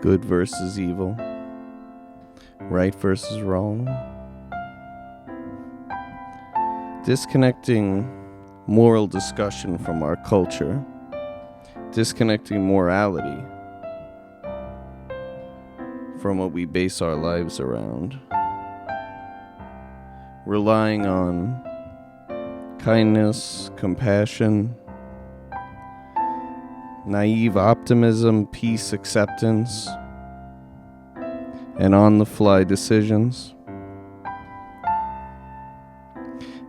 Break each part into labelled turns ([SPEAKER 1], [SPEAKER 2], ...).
[SPEAKER 1] good versus evil, right versus wrong. Disconnecting moral discussion from our culture, disconnecting morality from what we base our lives around, relying on kindness, compassion, naive optimism, peace, acceptance, and on-the-fly decisions,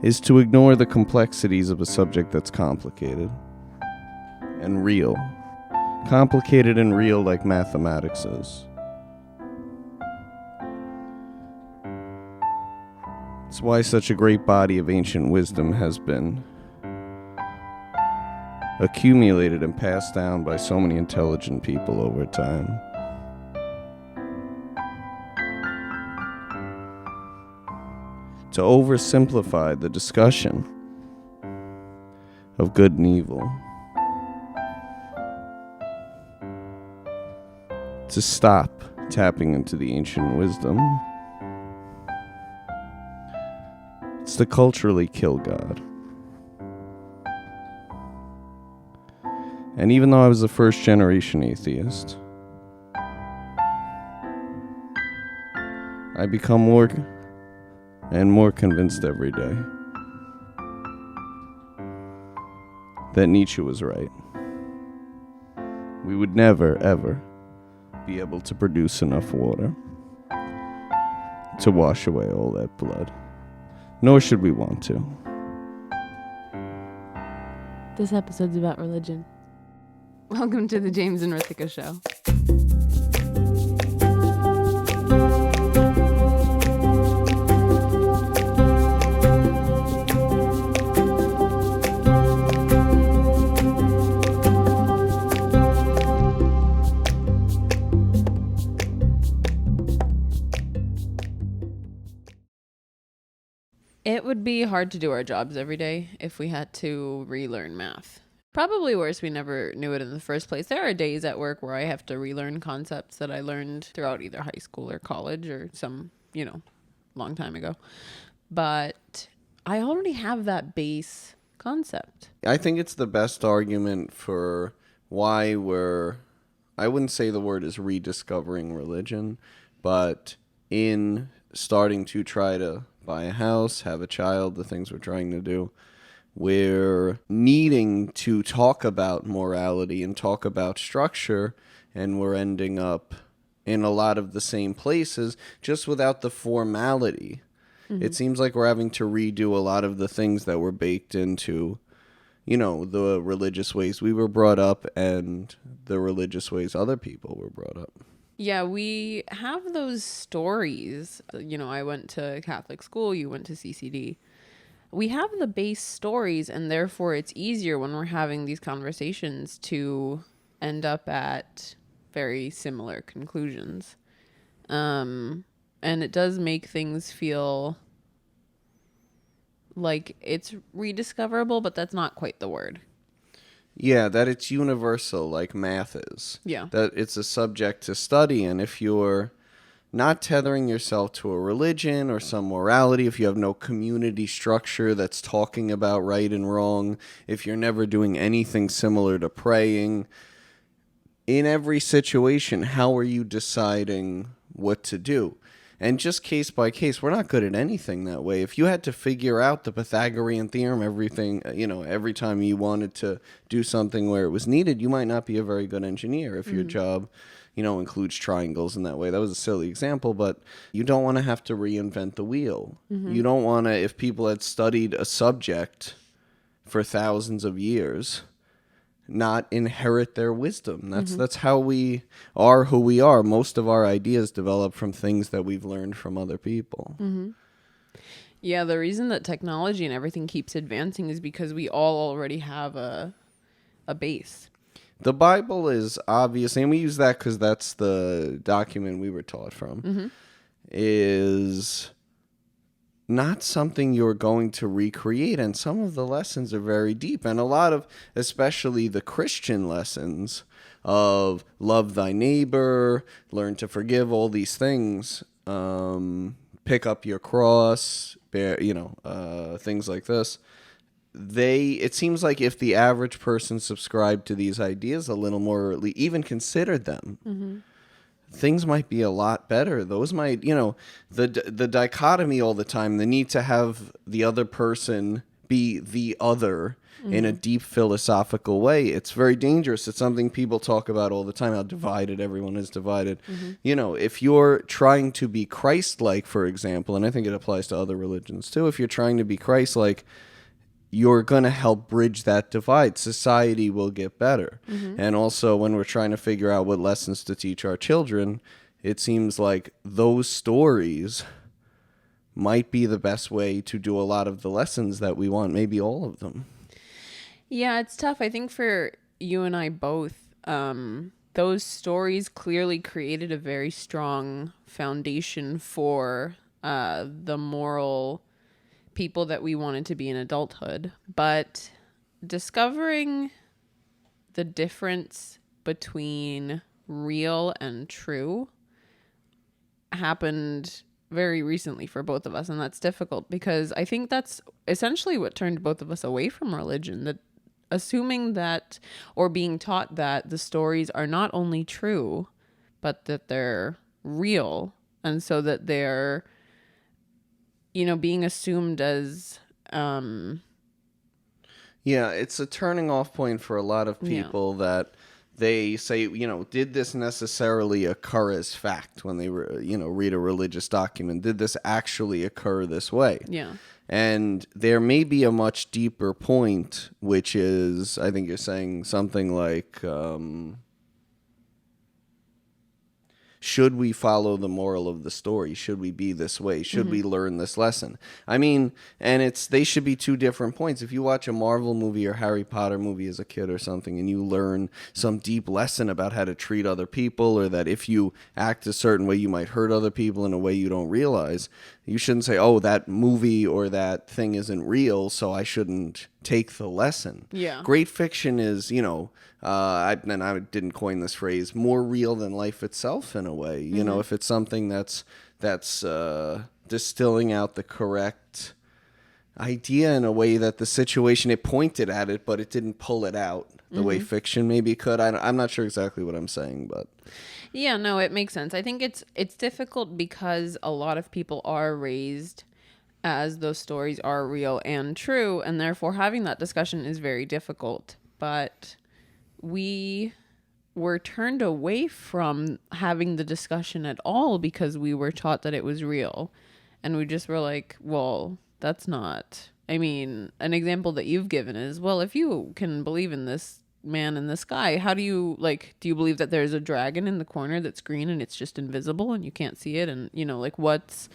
[SPEAKER 1] is to ignore the complexities of a subject that's complicated and real. Complicated and real like mathematics is. It's why such a great body of ancient wisdom has been accumulated and passed down by so many intelligent people over time. To oversimplify the discussion of good and evil, to stop tapping into the ancient wisdom, it's to culturally kill God. And even though I was a first generation atheist, I become more and more convinced every day that Nietzsche was right. We would never, ever be able to produce enough water to wash away all that blood. Nor should we want to.
[SPEAKER 2] This episode's about religion. Welcome to the James and Rithika show. It would be hard to do our jobs every day if we had to relearn math. Probably worse, we never knew it in the first place. There are days at work where I have to relearn concepts that I learned throughout either high school or college or some, long time ago. But I already have that base concept.
[SPEAKER 1] I think it's the best argument for why I wouldn't say the word is rediscovering religion, but in starting to try to buy a house, have a child, the things we're trying to do, we're needing to talk about morality and talk about structure, and we're ending up in a lot of the same places just without the formality. Mm-hmm. It seems like we're having to redo a lot of the things that were baked into, the religious ways we were brought up and the religious ways other people were brought up.
[SPEAKER 2] Yeah, we have those stories. I went to Catholic school, you went to CCD. We have the base stories, and therefore it's easier when we're having these conversations to end up at very similar conclusions. And it does make things feel like it's rediscoverable, but that's not quite the word.
[SPEAKER 1] Yeah, that it's universal like math is.
[SPEAKER 2] Yeah.
[SPEAKER 1] That it's a subject to study, and if you're not tethering yourself to a religion or some morality, if you have no community structure that's talking about right and wrong, if you're never doing anything similar to praying, in every situation, how are you deciding what to do? And just case by case, we're not good at anything that way. If you had to figure out the Pythagorean theorem, everything, every time you wanted to do something where it was needed, you might not be a very good engineer if your job, includes triangles in that way. That was a silly example, but you don't want to have to reinvent the wheel. Mm-hmm. You don't want to, if people had studied a subject for thousands of years, not inherit their wisdom. That's how we are who we are. Most of our ideas develop from things that we've learned from other people.
[SPEAKER 2] Mm-hmm. Yeah, the reason that technology and everything keeps advancing is because we all already have a base.
[SPEAKER 1] The Bible is obviously, and we use that because that's the document we were taught from, is not something you're going to recreate. And some of the lessons are very deep. And a lot of, especially the Christian lessons of love thy neighbor, learn to forgive, all these things, pick up your cross, bear, things like this. It seems like if the average person subscribed to these ideas a little more, or even considered them, things might be a lot better. Those might, the dichotomy all the time, the need to have the other person be the other in a deep philosophical way. It's very dangerous. It's something people talk about all the time, how divided everyone is divided. If you're trying to be Christ-like, for example, and I think it applies to other religions too, if you're trying to be Christ-like, you're going to help bridge that divide. Society will get better. And also, when we're trying to figure out what lessons to teach our children, it seems like those stories might be the best way to do a lot of the lessons that we want, maybe all of them.
[SPEAKER 2] Yeah, it's tough. I think for you and I both, those stories clearly created a very strong foundation for the moral people that we wanted to be in adulthood. But discovering the difference between real and true happened very recently for both of us, and that's difficult because I think that's essentially what turned both of us away from religion, that assuming that, or being taught that, the stories are not only true but that they're real, and so that they're being assumed as
[SPEAKER 1] it's a turning off point for a lot of people that they say, did this necessarily occur as fact when they read a religious document? Did this actually occur this way?
[SPEAKER 2] Yeah.
[SPEAKER 1] And there may be a much deeper point, which is, I think you're saying something like, should we follow the moral of the story? Should we be this way? Should we learn this lesson? I mean, and they should be two different points. If you watch a Marvel movie or Harry Potter movie as a kid or something, and you learn some deep lesson about how to treat other people, or that if you act a certain way, you might hurt other people in a way you don't realize, you shouldn't say, oh, that movie or that thing isn't real, so I shouldn't take the lesson.
[SPEAKER 2] Yeah.
[SPEAKER 1] Great fiction is, I didn't coin this phrase, more real than life itself in a way. If it's something that's distilling out the correct idea in a way that the situation, it pointed at it, but it didn't pull it out the way fiction maybe could. I'm not sure exactly what I'm saying, but...
[SPEAKER 2] Yeah, no, it makes sense. I think it's difficult because a lot of people are raised as those stories are real and true, and therefore having that discussion is very difficult. But we were turned away from having the discussion at all because we were taught that it was real. And we just were like, well, that's not... I mean, an example that you've given is, well, if you can believe in this man in the sky, how do you believe that there's a dragon in the corner that's green and it's just invisible and you can't see it? And what's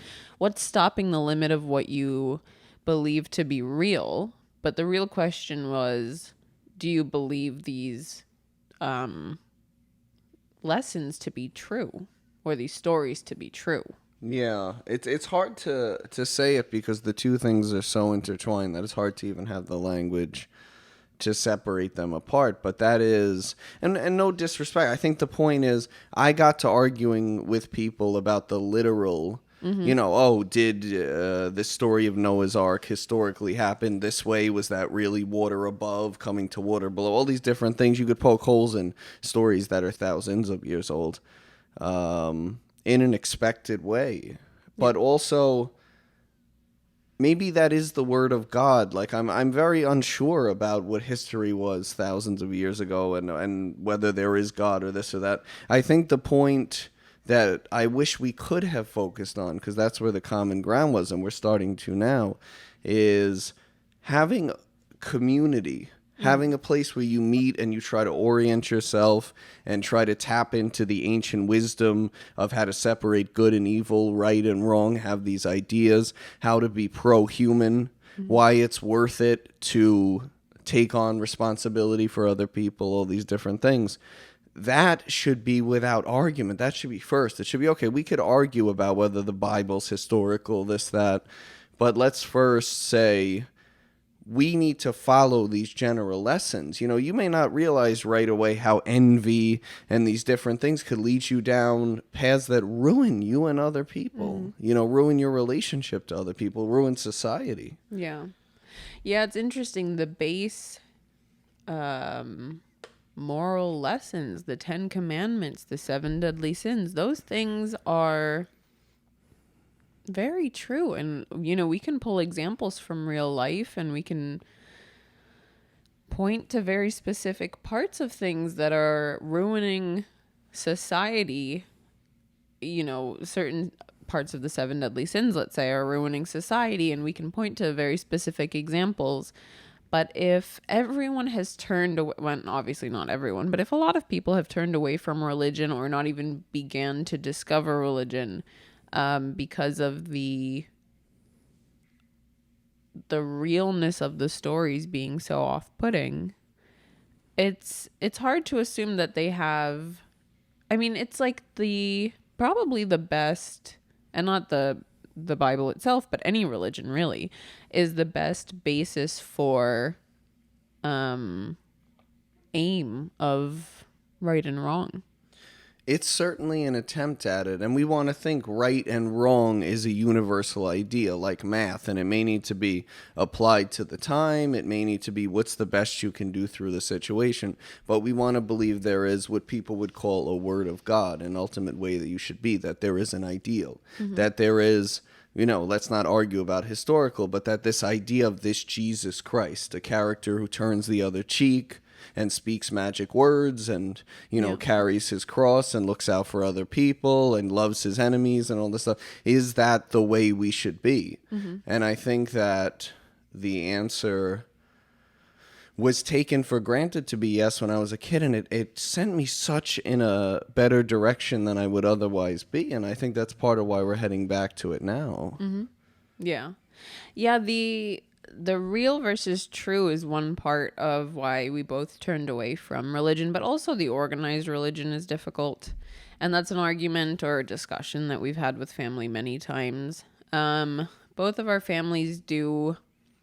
[SPEAKER 2] stopping the limit of what you believe to be real? But the real question was, do you believe these lessons to be true, or these stories to be true?
[SPEAKER 1] Yeah, it's hard to say it because the two things are so intertwined that it's hard to even have the language to separate them apart. But that is, and no disrespect, I think the point is, I got to arguing with people about the literal, did this story of Noah's Ark historically happen this way? Was that really water above coming to water below? All these different things. You could poke holes in stories that are thousands of years old in an expected way. But also... maybe that is the word of God. Like I'm very unsure about what history was thousands of years ago and whether there is God or this or that. I think the point that I wish we could have focused on, because that's where the common ground was, and we're starting to now, is having community. Having a place where you meet and you try to orient yourself and try to tap into the ancient wisdom of how to separate good and evil, right and wrong, have these ideas, how to be pro-human, why it's worth it to take on responsibility for other people, all these different things. That should be without argument. That should be first. It should be, okay, we could argue about whether the Bible's historical, this, that, But let's first say we need to follow these general lessons. You know, you may not realize right away how envy and these different things could lead you down paths that ruin you and other people, you know, ruin your relationship to other people, ruin society.
[SPEAKER 2] Yeah. Yeah, it's interesting. The base moral lessons, the 10 Commandments, the 7 deadly sins, those things are very true. And, you know, we can pull examples from real life and we can point to very specific parts of things that are ruining society. You know, certain parts of the 7 deadly sins, let's say, are ruining society, and we can point to very specific examples. But if everyone has turned away, well, obviously not everyone, but if a lot of people have turned away from religion or not even began to discover religion because of the realness of the stories being so off-putting, it's hard to assume that they have. I mean, it's like probably the best, and not the Bible itself, but any religion really is the best basis for aim of right and wrong.
[SPEAKER 1] It's certainly an attempt at it, and we want to think right and wrong is a universal idea like math, and it may need to be applied to the time. It may need to be what's the best you can do through the situation, but we want to believe there is what people would call a word of God, an ultimate way that you should be, that there is an ideal, that there is, you know, let's not argue about historical, but that this idea of this Jesus Christ, a character who turns the other cheek and speaks magic words and, you know, carries his cross and looks out for other people and loves his enemies and all this stuff. Is that the way we should be? And I think that the answer was taken for granted to be yes when I was a kid, and it sent me such in a better direction than I would otherwise be. And I think that's part of why we're heading back to it now.
[SPEAKER 2] Yeah. Yeah, the real versus true is one part of why we both turned away from religion, but also the organized religion is difficult. And that's an argument or a discussion that we've had with family many times. Both of our families do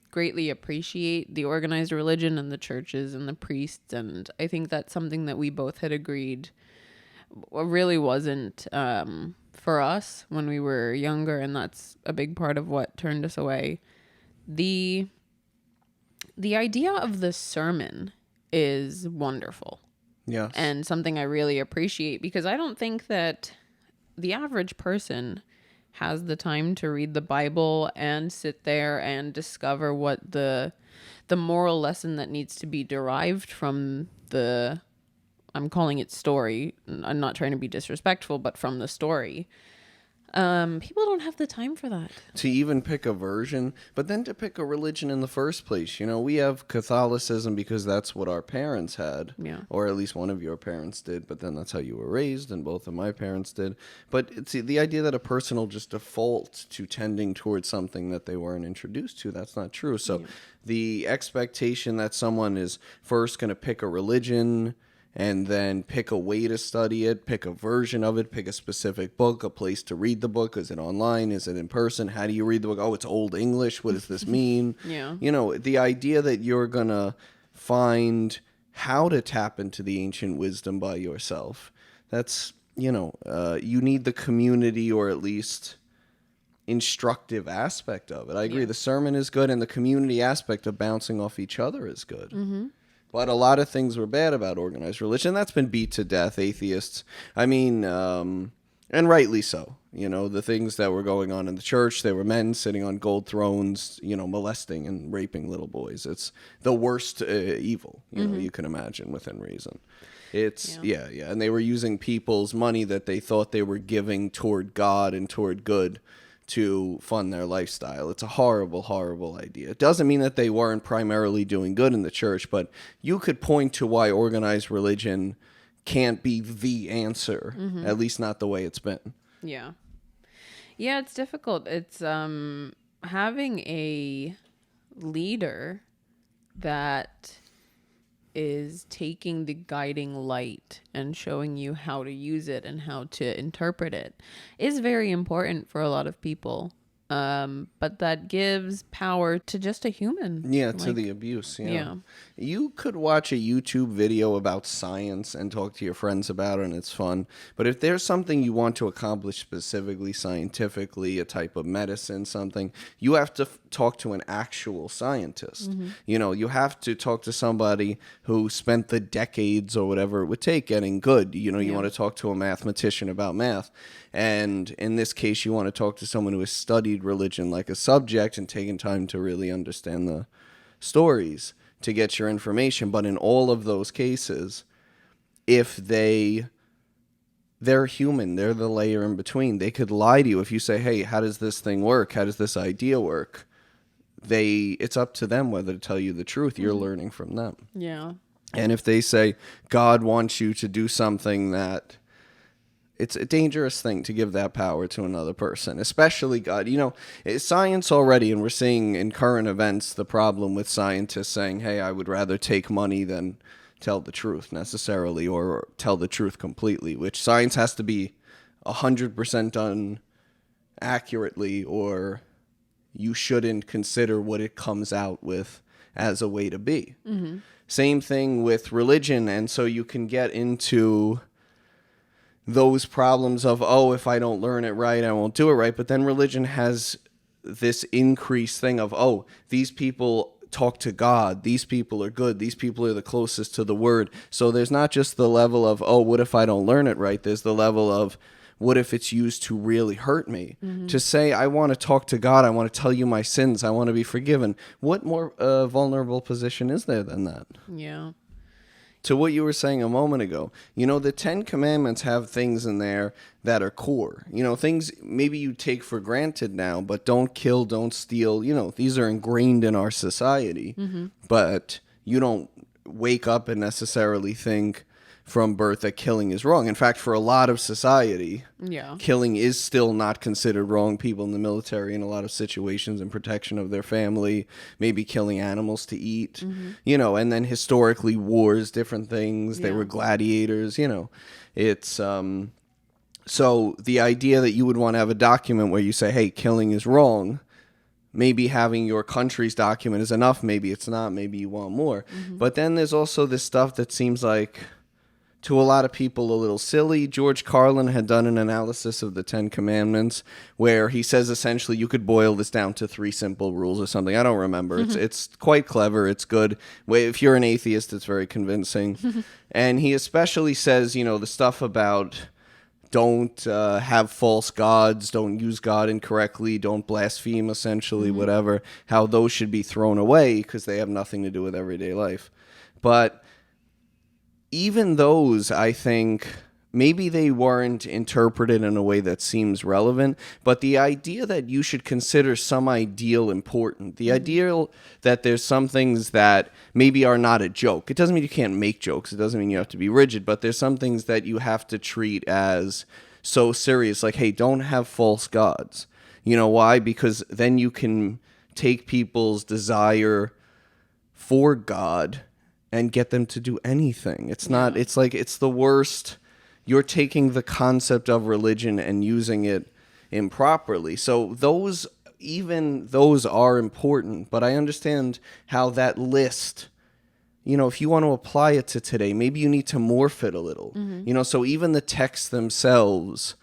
[SPEAKER 2] greatly appreciate the organized religion and the churches and the priests. And I think that's something that we both had agreed really wasn't for us when we were younger. And that's a big part of what turned us away. The idea of the sermon is wonderful.
[SPEAKER 1] Yes.
[SPEAKER 2] And something I really appreciate, because I don't think that the average person has the time to read the Bible and sit there and discover what the moral lesson that needs to be derived from I'm calling it story. I'm not trying to be disrespectful, but from the story. People don't have the time for that.
[SPEAKER 1] To even pick a version, but then to pick a religion in the first place. You know, we have Catholicism because that's what our parents had.
[SPEAKER 2] Yeah.
[SPEAKER 1] Or at least one of your parents did, but then that's how you were raised, and both of my parents did. But it's the idea that a person will just default to tending towards something that they weren't introduced to. That's not true. So the expectation that someone is first going to pick a religion and then pick a way to study it, pick a version of it, pick a specific book, a place to read the book. Is it online? Is it in person? How do you read the book? Oh, it's Old English. What does this mean?
[SPEAKER 2] Yeah.
[SPEAKER 1] You know, the idea that you're going to find how to tap into the ancient wisdom by yourself, that's, you know, you need the community or at least instructive aspect of it. I agree. The sermon is good, and the community aspect of bouncing off each other is good. But a lot of things were bad about organized religion. That's been beat to death, atheists. I mean, and rightly so. You know, the things that were going on in the church, there were men sitting on gold thrones, you know, molesting and raping little boys. It's the worst evil, you know, you can imagine within reason. It's, yeah. And they were using people's money that they thought they were giving toward God and toward good to fund their lifestyle. It's a horrible, horrible idea. It doesn't mean that they weren't primarily doing good in the church, but you could point to why organized religion can't be the answer, at least not the way it's been.
[SPEAKER 2] Yeah. Yeah, it's difficult. It's having a leader that is taking the guiding light and showing you how to use it and how to interpret it is very important for a lot of people. but that gives power to just a human.
[SPEAKER 1] Yeah, to the abuse. Yeah.
[SPEAKER 2] Yeah.
[SPEAKER 1] You could watch a YouTube video about science and talk to your friends about it, and it's fun. But if there's something you want to accomplish specifically scientifically, a type of medicine, something, you have to talk to an actual scientist. You know, you have to talk to somebody who spent the decades or whatever it would take getting good. You know, you
[SPEAKER 2] Yeah.
[SPEAKER 1] want to talk to a mathematician about math. And in this case, you want to talk to someone who has studied religion like a subject and taken time to really understand the stories to get your information. But in all of those cases, if they're human, they're the layer in between. They could lie to you if you say, hey, how does this thing work? How does this idea work? It's up to them whether to tell you the truth. You're learning from them.
[SPEAKER 2] Yeah.
[SPEAKER 1] And if they say God wants you to do something that, it's a dangerous thing to give that power to another person, especially God. You know, it's science already, and we're seeing in current events the problem with scientists saying, hey, I would rather take money than tell the truth necessarily, or tell the truth completely, which science has to be 100% done accurately, or you shouldn't consider what it comes out with as a way to be. Same thing with religion, and so you can get into those problems of, oh, if I don't learn it right, I won't do it right. But then religion has this increased thing of, oh, these people talk to God. These people are good. These people are the closest to the word. So there's not just the level of, oh, what if I don't learn it right? There's the level of, what if it's used to really hurt me? To say, I want to talk to God. I want to tell you my sins. I want to be forgiven. What more vulnerable position is there than that?
[SPEAKER 2] Yeah.
[SPEAKER 1] To what you were saying a moment ago, you know, the 10 Commandments have things in there that are core. You know, things maybe you take for granted now, but don't kill, don't steal. You know, these are ingrained in our society. But you don't wake up and necessarily think from birth that killing is wrong. In fact, for a lot of society,
[SPEAKER 2] Yeah.
[SPEAKER 1] killing is still not considered wrong. People in the military in a lot of situations in protection of their family, maybe killing animals to eat, you know, and then historically wars, different things. They
[SPEAKER 2] Yeah.
[SPEAKER 1] were gladiators, you know. It's so the idea that you would want to have a document where you say, hey, killing is wrong, maybe having your country's document is enough. Maybe it's not. Maybe you want more. But then there's also this stuff that seems like, to a lot of people, a little silly. George Carlin had done an analysis of the 10 Commandments where he says essentially you could boil this down to 3 simple rules or something. I don't remember. It's quite clever. It's good. If you're an atheist, it's very convincing. And he especially says, you know, the stuff about don't have false gods, don't use God incorrectly, don't blaspheme, essentially, whatever, how those should be thrown away because they have nothing to do with everyday life. But even those, I think, maybe they weren't interpreted in a way that seems relevant, but the idea that you should consider some ideal important, the ideal that there's some things that maybe are not a joke. It doesn't mean you can't make jokes. It doesn't mean you have to be rigid, but there's some things that you have to treat as so serious, like, hey, don't have false gods. You know why? Because then you can take people's desire for God and get them to do anything. It's not, it's like, it's the worst. You're taking the concept of religion and using it improperly. So those, even those are important, but I understand how that list, you know, if you want to apply it to today, maybe you need to morph it a little. You know, so even the texts themselves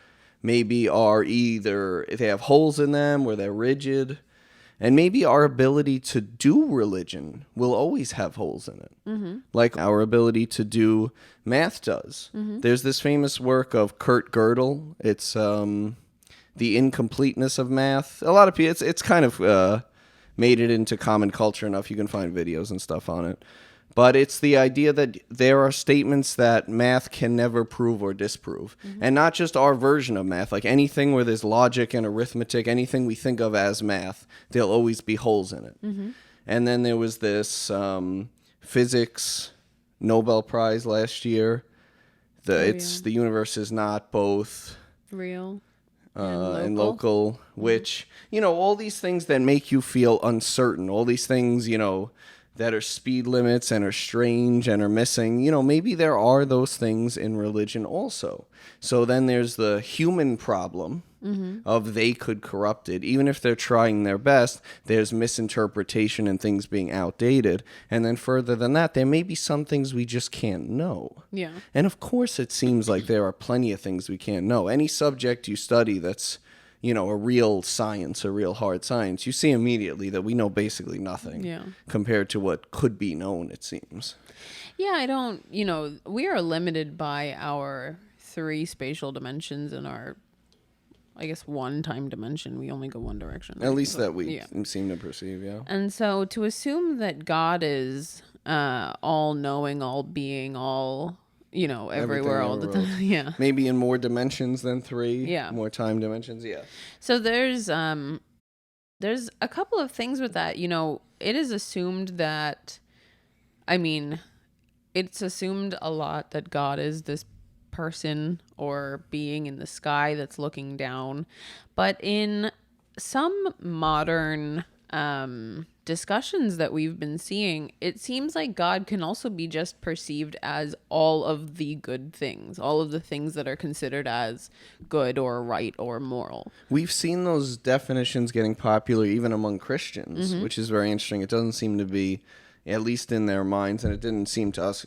[SPEAKER 1] maybe are either, they have holes in them or they're rigid. And maybe our ability to do religion will always have holes in it. Like our ability to do math does. There's this famous work of Kurt Gödel. It's The Incompleteness of Math. A lot of people, it's kind of made it into common culture enough. You can find videos and stuff on it. But it's the idea that there are statements that math can never prove or disprove. And not just our version of math. Like anything where there's logic and arithmetic, anything we think of as math, there'll always be holes in it. And then there was this physics Nobel Prize last year. The universe is not both
[SPEAKER 2] Real
[SPEAKER 1] and local, which, you know, all these things that make you feel uncertain, all these things, you know, that are speed limits and are strange and are missing. Maybe there are those things in religion also. So then there's the human problem of they could corrupt it. Even if they're trying their best, there's misinterpretation and things being outdated. And then further than that, there may be some things we just can't know.
[SPEAKER 2] Yeah.
[SPEAKER 1] And of course, it seems like there are plenty of things we can't know. Any subject you study that's, a real science, a real hard science, you see immediately that we know basically nothing compared to what could be known, it seems.
[SPEAKER 2] Yeah, we are limited by our 3 spatial dimensions and our, I guess, 1 time dimension. We only go one direction.
[SPEAKER 1] At least that we seem to perceive, yeah.
[SPEAKER 2] And so to assume that God is all-knowing, all-being, all... everywhere all the time. Yeah.
[SPEAKER 1] Maybe in more dimensions than 3.
[SPEAKER 2] Yeah.
[SPEAKER 1] More time dimensions. Yeah.
[SPEAKER 2] So there's a couple of things with that. It is assumed that, it's assumed a lot that God is this person or being in the sky that's looking down. But in some modern discussions that we've been seeing, it seems like God can also be just perceived as all of the good things, all of the things that are considered as good or right or moral.
[SPEAKER 1] We've seen those definitions getting popular even among Christians, which is very interesting. It doesn't seem to be, at least in their minds, and it didn't seem to us,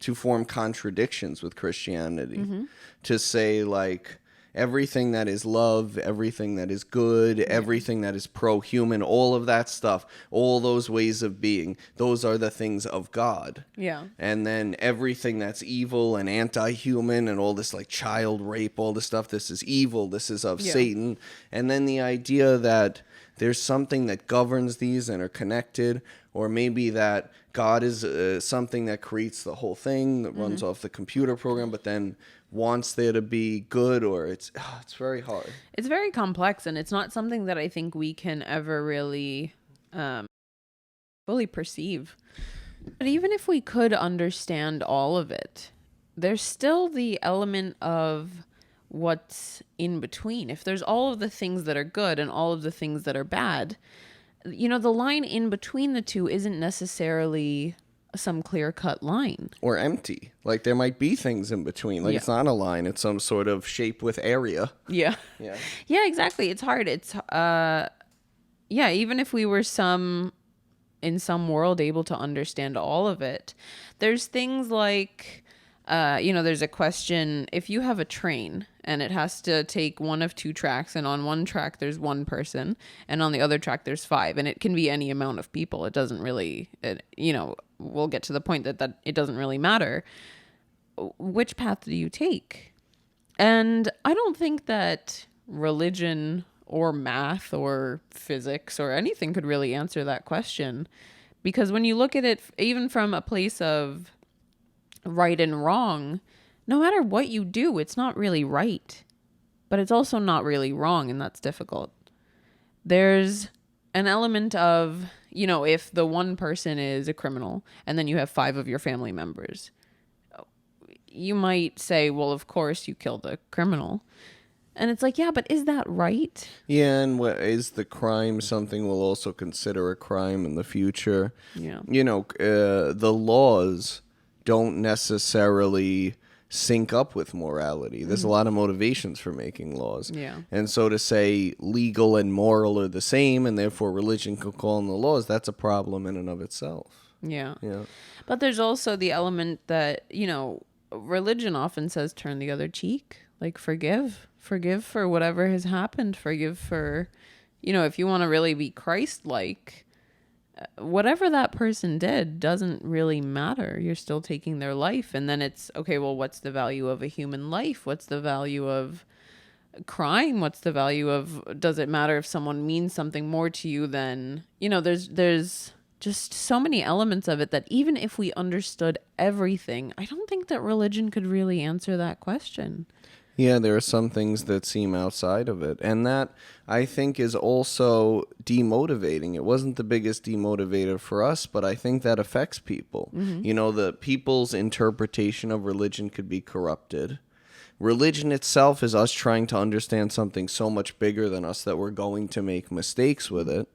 [SPEAKER 1] to form contradictions with Christianity. To say, like, everything that is love, everything that is good, everything that is pro-human, all of that stuff, all those ways of being, those are the things of God.
[SPEAKER 2] Yeah.
[SPEAKER 1] And then everything that's evil and anti-human and all this, like, child rape, all this stuff, this is evil, this is of Satan. And then the idea that there's something that governs these and are connected, or maybe that God is something that creates the whole thing, that runs off the computer program, but then wants there to be good, or it's very hard.
[SPEAKER 2] It's very complex, and it's not something that I think we can ever really fully perceive. But even if we could understand all of it, there's still the element of what's in between. If there's all of the things that are good and all of the things that are bad, the line in between the two isn't necessarily some clear-cut line.
[SPEAKER 1] Or empty. Like, there might be things in between. Like, it's not a line. It's some sort of shape with area.
[SPEAKER 2] Yeah.
[SPEAKER 1] Yeah.
[SPEAKER 2] Yeah, exactly. It's hard. It's, even if we were in some world able to understand all of it, there's things like, there's a question, if you have a train and it has to take one of 2 tracks, and on one track there's 1 person and on the other track there's 5, and it can be any amount of people. It doesn't really, we'll get to the point that it doesn't really matter. Which path do you take? And I don't think that religion or math or physics or anything could really answer that question, because when you look at it even from a place of right and wrong, no matter what you do, it's not really right, but it's also not really wrong, and that's difficult. There's an element of, if the one person is a criminal and then you have 5 of your family members, you might say, well, of course you killed a criminal. And it's like, yeah, but is that right?
[SPEAKER 1] Yeah, and is the crime something we'll also consider a crime in the future?
[SPEAKER 2] Yeah.
[SPEAKER 1] The laws don't necessarily sync up with morality. There's a lot of motivations for making laws.
[SPEAKER 2] Yeah.
[SPEAKER 1] And so to say legal and moral are the same, and therefore religion could call on the laws, that's a problem in and of itself.
[SPEAKER 2] Yeah.
[SPEAKER 1] Yeah.
[SPEAKER 2] But there's also the element that, religion often says turn the other cheek, like forgive for whatever has happened, forgive for, if you want to really be Christ-like, whatever that person did doesn't really matter. You're still taking their life. And then it's, okay, well, what's the value of a human life? What's the value of crime? What's the value of, does it matter if someone means something more to you than, there's just so many elements of it that even if we understood everything, I don't think that religion could really answer that question.
[SPEAKER 1] Yeah, there are some things that seem outside of it. And that, I think, is also demotivating. It wasn't the biggest demotivator for us, but I think that affects people. The people's interpretation of religion could be corrupted. religion itself is us trying to understand something so much bigger than us that we're going to make mistakes with it.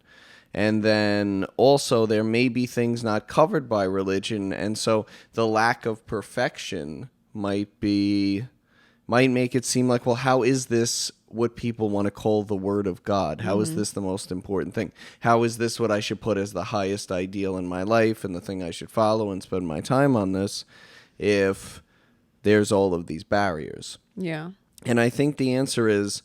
[SPEAKER 1] And then also there may be things not covered by religion, and so the lack of perfection might make it seem like, well, how is this what people want to call the word of God? How is this the most important thing? How is this what I should put as the highest ideal in my life and the thing I should follow and spend my time on this, if there's all of these barriers?
[SPEAKER 2] Yeah.
[SPEAKER 1] And I think the answer is,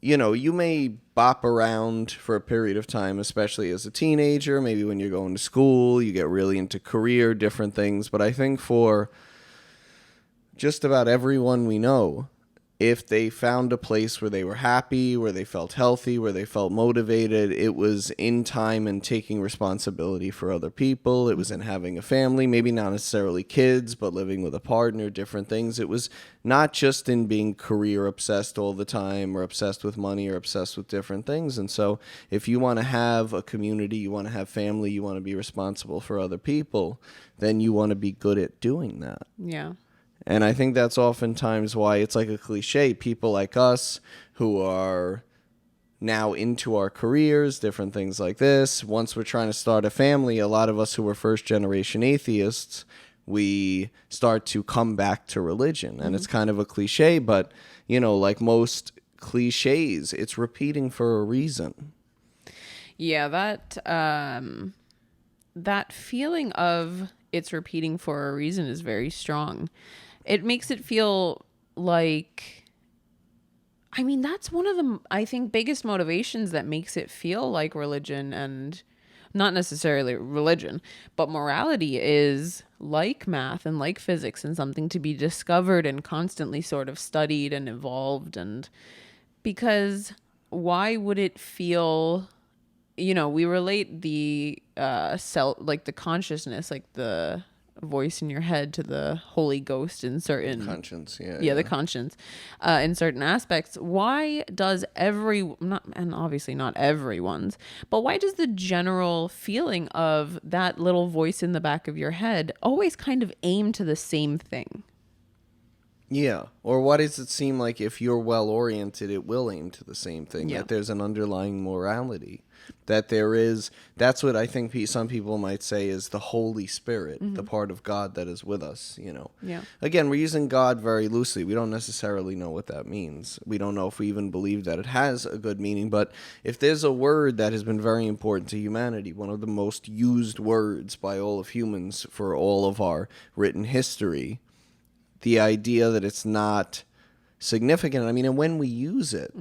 [SPEAKER 1] you may bop around for a period of time, especially as a teenager, maybe when you're going to school, you get really into career, different things. But I think for just about everyone we know, if they found a place where they were happy, where they felt healthy, where they felt motivated, it was in time and taking responsibility for other people. It was in having a family, maybe not necessarily kids, but living with a partner, different things. It was not just in being career obsessed all the time, or obsessed with money, or obsessed with different things. And so if you want to have a community, you want to have family, you want to be responsible for other people, then you want to be good at doing that.
[SPEAKER 2] Yeah.
[SPEAKER 1] And I think that's oftentimes why it's like a cliche. People like us who are now into our careers, different things like this. Once we're trying to start a family, a lot of us who were first generation atheists, we start to come back to religion. And it's kind of a cliche, but, like most cliches, it's repeating for a reason.
[SPEAKER 2] Yeah, that feeling of it's repeating for a reason is very strong. It makes it feel like, that's one of the, I think, biggest motivations that makes it feel like religion, and not necessarily religion, but morality is like math and like physics, and something to be discovered and constantly sort of studied and evolved. And because why would it feel, we relate the self, like the consciousness, like the voice in your head, to the Holy Ghost in certain
[SPEAKER 1] Conscience,
[SPEAKER 2] the conscience in certain aspects. Why does and obviously not everyone's, but why does the general feeling of that little voice in the back of your head always kind of aim to the same thing?
[SPEAKER 1] Yeah. Or why does it seem like if you're well-oriented, it will aim to the same thing, that there's an underlying morality, that that's what I think some people might say is the Holy Spirit, the part of God that is with us,
[SPEAKER 2] Yeah.
[SPEAKER 1] Again, we're using God very loosely. We don't necessarily know what that means. We don't know if we even believe that it has a good meaning, but if there's a word that has been very important to humanity, one of the most used words by all of humans for all of our written history, the idea that it's not significant. And when we use it,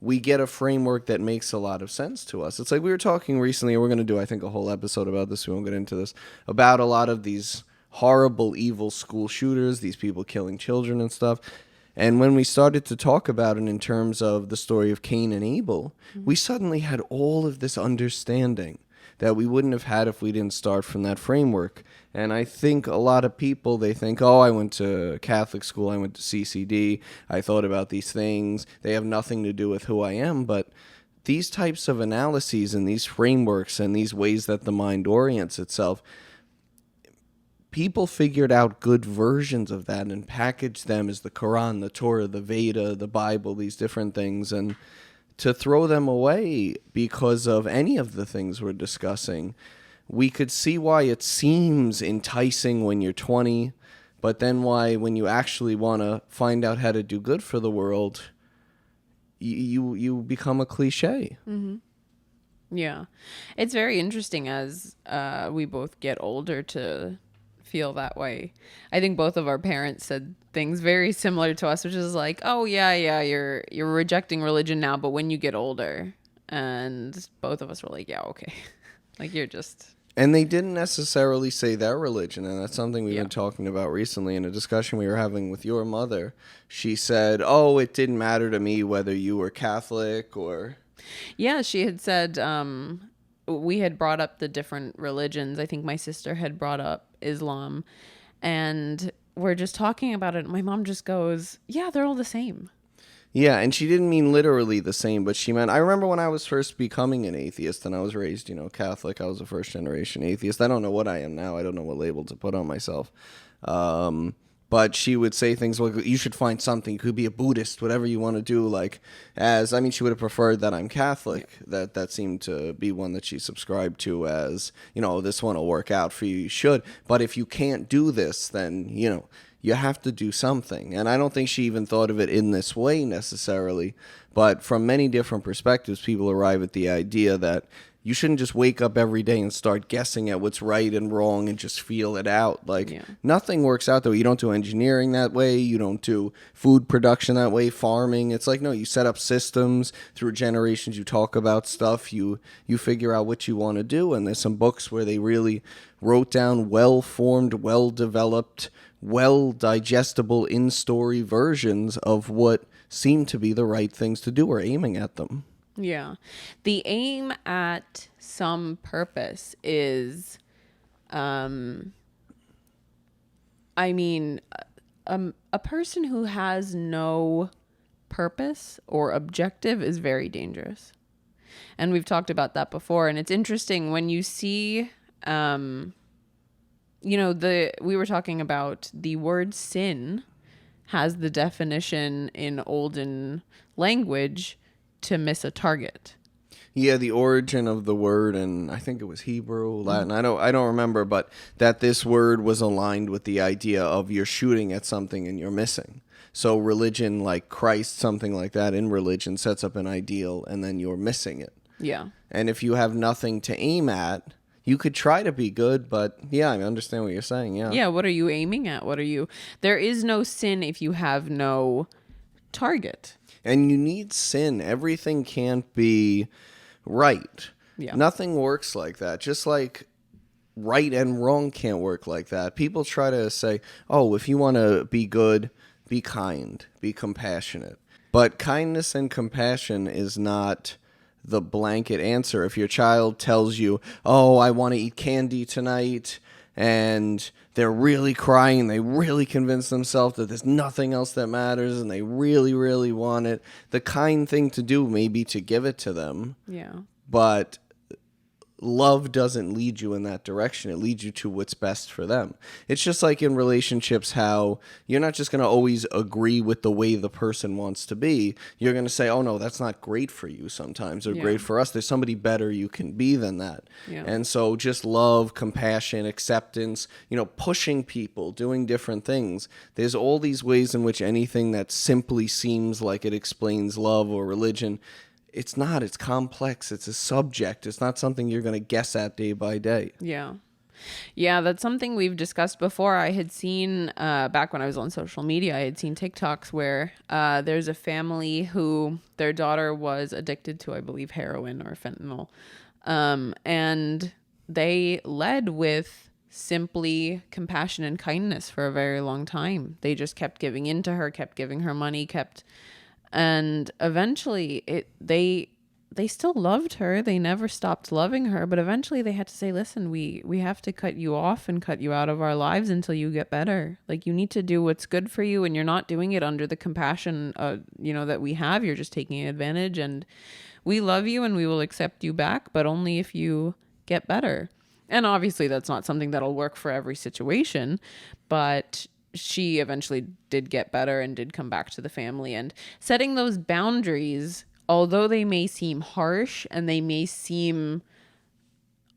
[SPEAKER 1] we get a framework that makes a lot of sense to us. It's like we were talking recently, and we're going to do, I think, a whole episode about this. We won't get into this, about a lot of these horrible, evil school shooters, these people killing children and stuff. And when we started to talk about it in terms of the story of Cain and Abel, we suddenly had all of this understanding that we wouldn't have had if we didn't start from that framework. And I think a lot of people, they think, oh, I went to Catholic school, I went to CCD, I thought about these things, they have nothing to do with who I am. But these types of analyses and these frameworks and these ways that the mind orients itself, people figured out good versions of that and packaged them as the Quran, the Torah, the Veda, the Bible, these different things. And to throw them away because of any of the things we're discussing, we could see why it seems enticing when you're 20, but then why when you actually want to find out how to do good for the world, you become a cliche.
[SPEAKER 2] Yeah. It's very interesting as we both get older to feel that way. I think both of our parents said things very similar to us, which is like, oh yeah, you're rejecting religion now, but when you get older. And both of us were like, yeah, okay. Like, you're just...
[SPEAKER 1] And they didn't necessarily say their religion, and that's something we've been talking about recently in a discussion we were having with your mother. She said, oh, it didn't matter to me whether you were Catholic or...
[SPEAKER 2] Yeah, she had said, we had brought up the different religions. I think my sister had brought up Islam, and we're just talking about it. My mom just goes, yeah, they're all the same.
[SPEAKER 1] Yeah, and she didn't mean literally the same, but she meant, I remember when I was first becoming an atheist, and I was raised, Catholic. I was a first-generation atheist. I don't know what I am now. I don't know what label to put on myself. But she would say things like, you should find something. You could be a Buddhist, whatever you want to do. Like, she would have preferred that I'm Catholic.
[SPEAKER 2] Yeah.
[SPEAKER 1] That seemed to be one that she subscribed to as, this one will work out for you. You should. But if you can't do this, then, you have to do something. And I don't think she even thought of it in this way necessarily. But from many different perspectives, people arrive at the idea that you shouldn't just wake up every day and start guessing at what's right and wrong and just feel it out. Like, nothing works out that way. You don't do engineering that way. You don't do food production that way, farming. It's like, no, you set up systems through generations. You talk about stuff. You figure out what you want to do. And there's some books where they really wrote down well-formed, well-developed, well-digestible in-story versions of what seemed to be the right things to do or aiming at them.
[SPEAKER 2] Yeah. The aim at some purpose is, a person who has no purpose or objective is very dangerous. And we've talked about that before. And it's interesting when you see, we were talking about the word sin has the definition in olden language to miss a target.
[SPEAKER 1] Yeah, the origin of the word, and I think it was Hebrew, Latin. I don't remember, but that this word was aligned with the idea of you're shooting at something and you're missing. So religion, like Christ, something like that in religion, sets up an ideal and then you're missing it.
[SPEAKER 2] Yeah.
[SPEAKER 1] And if you have nothing to aim at, you could try to be good, but yeah, I understand what you're saying. Yeah.
[SPEAKER 2] Yeah. What are you aiming at? There is no sin if you have no target.
[SPEAKER 1] And you need sin. Everything can't be right.
[SPEAKER 2] Yeah.
[SPEAKER 1] Nothing works like that. Just like right and wrong can't work like that. People try to say, oh, if you want to be good, be kind, be compassionate. But kindness and compassion is not the blanket answer. If your child tells you, oh, I want to eat candy tonight, and they're really crying, they really convince themselves that there's nothing else that matters, and they really, really want it, the kind thing to do may be to give it to them.
[SPEAKER 2] Yeah.
[SPEAKER 1] But love doesn't lead you in that direction. It leads you to what's best for them. It's just like in relationships, how you're not just going to always agree with the way the person wants to be. You're going to say, oh, no, that's not great for you sometimes, or great for us. There's somebody better you can be than that.
[SPEAKER 2] Yeah.
[SPEAKER 1] And so just love, compassion, acceptance, pushing people, doing different things. There's all these ways in which anything that simply seems like it explains love or religion, it's not. It's complex. It's a subject. It's not something you're going to guess at day by day.
[SPEAKER 2] Yeah. Yeah, that's something we've discussed before. I had seen, back when I was on social media, I had seen TikToks where there's a family who their daughter was addicted to, I believe, heroin or fentanyl. And they led with simply compassion and kindness for a very long time. They just kept giving in to her, kept giving her money, and eventually they still loved her. They never stopped loving her, but eventually they had to say, listen, we have to cut you off and cut you out of our lives until you get better. Like, you need to do what's good for you, and you're not doing it under the compassion, that we have. You're just taking advantage, and we love you and we will accept you back, but only if you get better. And obviously that's not something that'll work for every situation, but she eventually did get better and did come back to the family. And setting those boundaries, although they may seem harsh and they may seem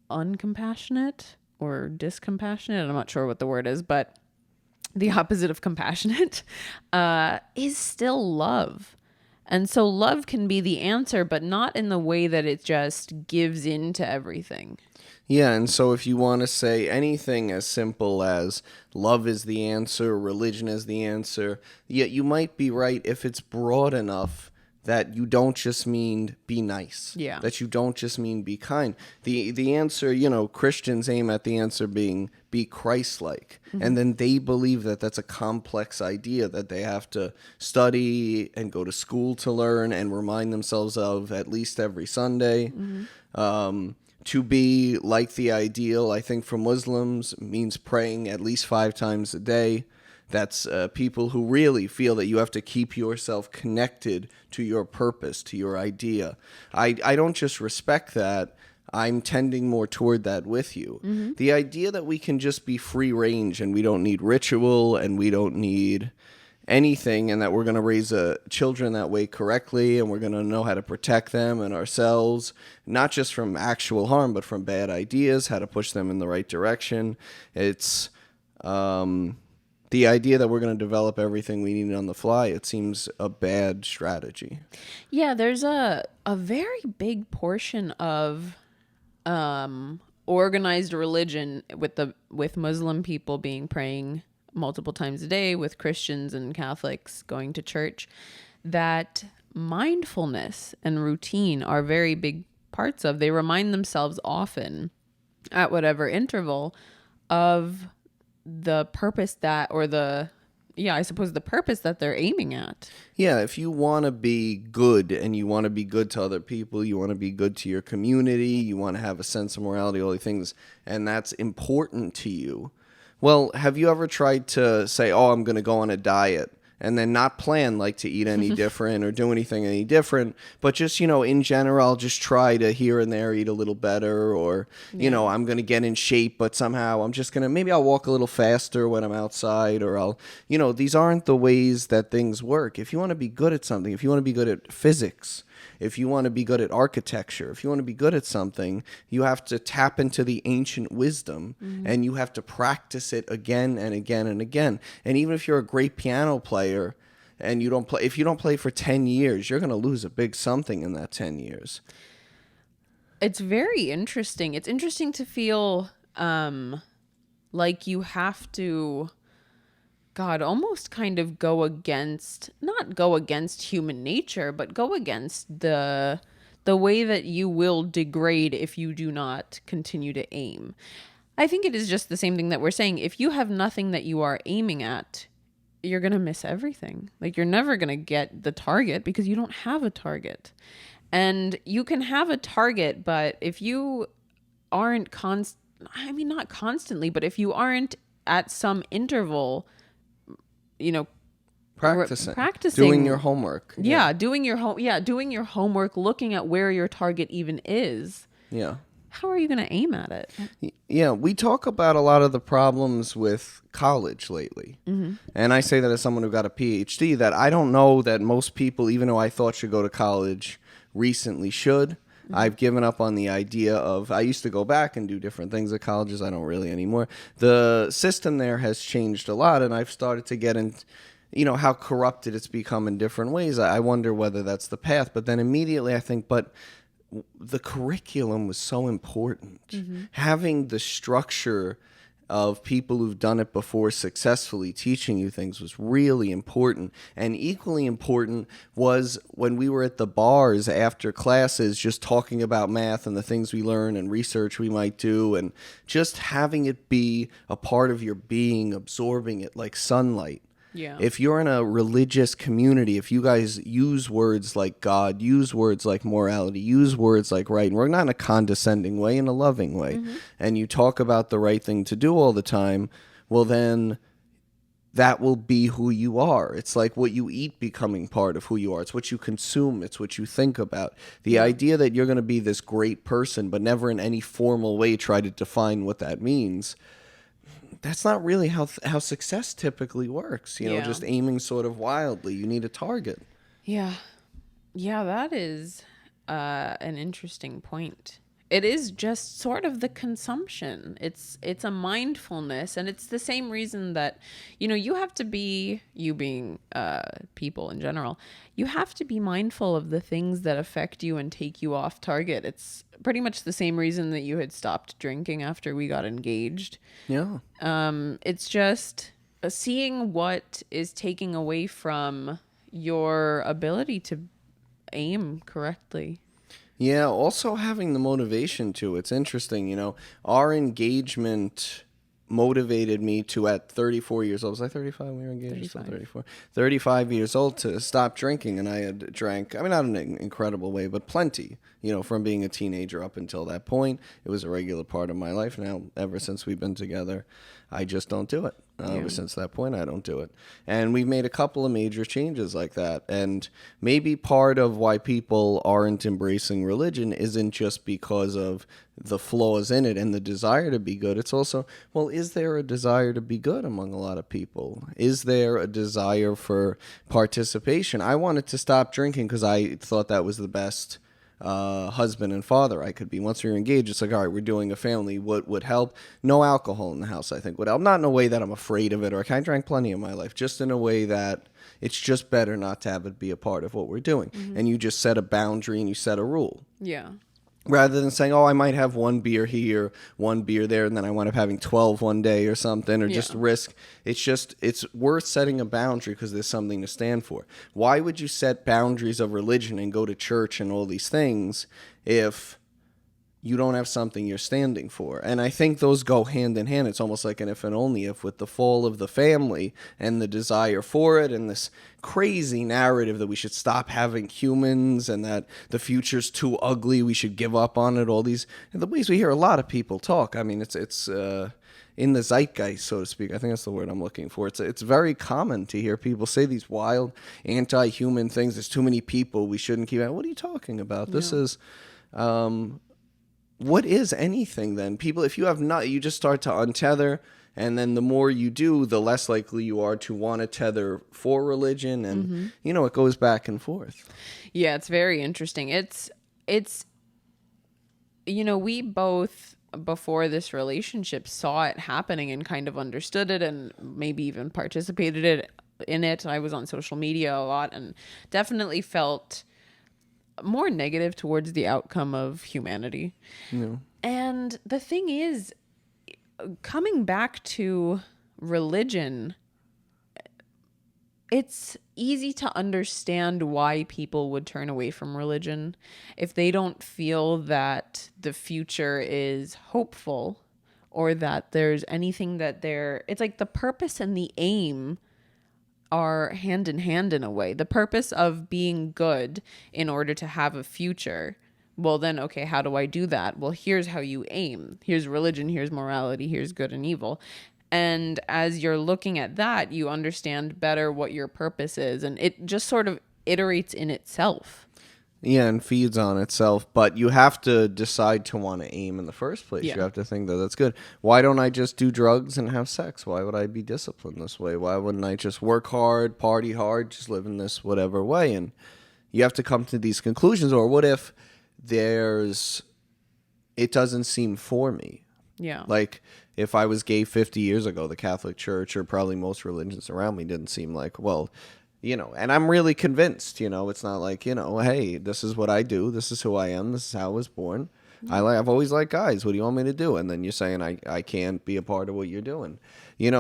[SPEAKER 2] uncompassionate or discompassionate, I'm not sure what the word is, but the opposite of compassionate, is still love. And so love can be the answer, but not in the way that it just gives in to everything.
[SPEAKER 1] Yeah, and so if you want to say anything as simple as love is the answer, religion is the answer, yet you might be right if it's broad enough that you don't just mean be nice.
[SPEAKER 2] Yeah.
[SPEAKER 1] That you don't just mean be kind. The answer, Christians aim at the answer being be Christ-like. Mm-hmm. And then they believe that that's a complex idea that they have to study and go to school to learn and remind themselves of at least every Sunday. Mm-hmm. To be like the ideal, I think for Muslims, means praying at least 5 times a day. That's people who really feel that you have to keep yourself connected to your purpose, to your idea. I don't just respect that. I'm tending more toward that with you. The idea that we can just be free range and we don't need ritual and we don't need anything, and that we're going to raise children that way correctly, and we're going to know how to protect them and ourselves, not just from actual harm, but from bad ideas, how to push them in the right direction. It's the idea that we're going to develop everything we need on the fly. It seems a bad strategy.
[SPEAKER 2] Yeah, there's a very big portion of organized religion with Muslim people praying multiple times a day, with Christians and Catholics going to church, that mindfulness and routine are very big parts of. They remind themselves often at whatever interval of the purpose the purpose that they're aiming at.
[SPEAKER 1] Yeah, if you want to be good and you want to be good to other people, you want to be good to your community, you want to have a sense of morality, all these things, and that's important to you. Well, have you ever tried to say, oh, I'm going to go on a diet, and then not plan like to eat any different or do anything any different, but just, in general, just try to here and there eat a little better, or, I'm going to get in shape, but somehow I'm just going to, maybe I'll walk a little faster when I'm outside, or I'll, these aren't the ways that things work. If you want to be good at something, if you want to be good at physics, if you want to be good at architecture, if you want to be good at something, you have to tap into the ancient wisdom, and you have to practice it again and again and again. And even if you're a great piano player and if you don't play for 10 years, you're going to lose a big something in that 10 years.
[SPEAKER 2] It's very interesting. It's interesting to feel like you have to, God, almost kind of not go against human nature, but go against the way that you will degrade if you do not continue to aim. I think it is just the same thing that we're saying. If you have nothing that you are aiming at, you're going to miss everything. Like, you're never going to get the target because you don't have a target. And you can have a target, but if you aren't not constantly, but if you aren't at some interval,
[SPEAKER 1] Practicing, doing your homework.
[SPEAKER 2] Doing your homework, looking at where your target even is.
[SPEAKER 1] Yeah.
[SPEAKER 2] How are you going to aim at it?
[SPEAKER 1] Yeah, we talk about a lot of the problems with college lately. And I say that as someone who got a PhD, that I don't know that most people, even though I thought should go to college, recently should. I've given up on the idea of, I used to go back and do different things at colleges. I don't really anymore. The system there has changed a lot, and I've started to get in, how corrupted it's become in different ways. I wonder whether that's the path. But then immediately I think, but the curriculum was so important. Having the structure of people who've done it before successfully teaching you things was really important. And equally important was when we were at the bars after classes just talking about math and the things we learn and research we might do, and just having it be a part of your being, absorbing it like sunlight.
[SPEAKER 2] Yeah.
[SPEAKER 1] If you're in a religious community, if you guys use words like God, use words like morality, use words like right and wrong, not in a condescending way, in a loving way, and you talk about the right thing to do all the time, well then that will be who you are. It's like what you eat becoming part of who you are. It's what you consume. It's what you think about. The idea that you're going to be this great person, but never in any formal way try to define what that means, that's not really how success typically works. Just aiming sort of wildly. You need a target.
[SPEAKER 2] Yeah. Yeah, that is an interesting point. It is just sort of the consumption. It's a mindfulness, and it's the same reason that, you have to be, you being people in general, you have to be mindful of the things that affect you and take you off target. It's pretty much the same reason that you had stopped drinking after we got engaged.
[SPEAKER 1] Yeah.
[SPEAKER 2] It's just seeing what is taking away from your ability to aim correctly.
[SPEAKER 1] Yeah, also having the motivation to. It's interesting, our engagement motivated me to, at 34 years old, was I 35 when we were engaged?
[SPEAKER 2] 35.
[SPEAKER 1] 34. 35 years old, to stop drinking, and I had drank, not in an incredible way, but plenty, from being a teenager up until that point. It was a regular part of my life. Now, ever since we've been together, I just don't do it. Ever since that point, I don't do it. And we've made a couple of major changes like that. And maybe part of why people aren't embracing religion isn't just because of the flaws in it and the desire to be good. It's also, well, is there a desire to be good among a lot of people? Is there a desire for participation? I wanted to stop drinking because I thought that was the best husband and father I could be. Once we were engaged, it's like, all right, we're doing a family. What would help? No alcohol in the house, I think, would help. Not in a way that I'm afraid of it, or I drank plenty in my life, just in a way that it's just better not to have it be a part of what we're doing. And you just set a boundary and you set a rule.
[SPEAKER 2] Yeah.
[SPEAKER 1] Rather than saying, oh, I might have one beer here, one beer there, and then I wind up having 12 one day or something, or just risk. It's worth setting a boundary because there's something to stand for. Why would you set boundaries of religion and go to church and all these things if you don't have something you're standing for? And I think those go hand in hand. It's almost like an if and only if, with the fall of the family and the desire for it and this crazy narrative that we should stop having humans and that the future's too ugly, we should give up on it. All these, and the ways we hear a lot of people talk. I mean, it's in the zeitgeist, so to speak. I think that's the word I'm looking for. It's very common to hear people say these wild anti-human things. There's too many people, we shouldn't keep. What are you talking about? This is what is anything then? People, if you have not, you just start to untether, and then the more you do, the less likely you are to want to tether for religion, and it goes back and forth.
[SPEAKER 2] Yeah, it's very interesting. It's we both, before this relationship, saw it happening and kind of understood it and maybe even participated in it. I was on social media a lot and definitely felt more negative towards the outcome of humanity. Yeah. And the thing is, coming back to religion, it's easy to understand why people would turn away from religion if they don't feel that the future is hopeful or that there's anything that it's like the purpose and the aim are hand in hand in a way. The purpose of being good in order to have a future. Well, then, okay, how do I do that? Well, here's how you aim. Here's religion, here's morality, here's good and evil. And as you're looking at that, you understand better what your purpose is. And it just sort of iterates in itself.
[SPEAKER 1] Yeah, and feeds on itself, but you have to decide to want to aim in the first place. Yeah. You have to think that that's good. Why don't I just do drugs and have sex? Why would I be disciplined this way? Why wouldn't I just work hard, party hard, just live in this whatever way? And you have to come to these conclusions. Or what if it doesn't seem for me?
[SPEAKER 2] Yeah.
[SPEAKER 1] Like if I was gay 50 years ago, the Catholic Church or probably most religions around me didn't seem like, well, and I'm really convinced, it's not like, hey, this is what I do. This is who I am. This is how I was born. I've always liked guys. What do you want me to do? And then you're saying I can't be a part of what you're doing.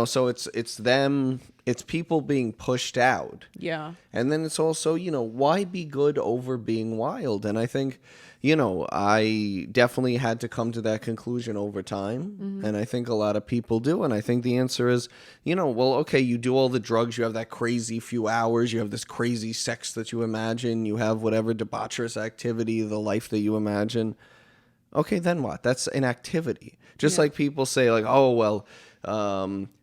[SPEAKER 1] So it's people being pushed out.
[SPEAKER 2] Yeah.
[SPEAKER 1] And then it's also, why be good over being wild? And I think, I definitely had to come to that conclusion over time. Mm-hmm. And I think a lot of people do. And I think the answer is, well, okay, you do all the drugs. You have that crazy few hours. You have this crazy sex that you imagine. You have whatever debaucherous activity, the life that you imagine. Okay, then what? That's an activity. Just like people say, like, oh, well,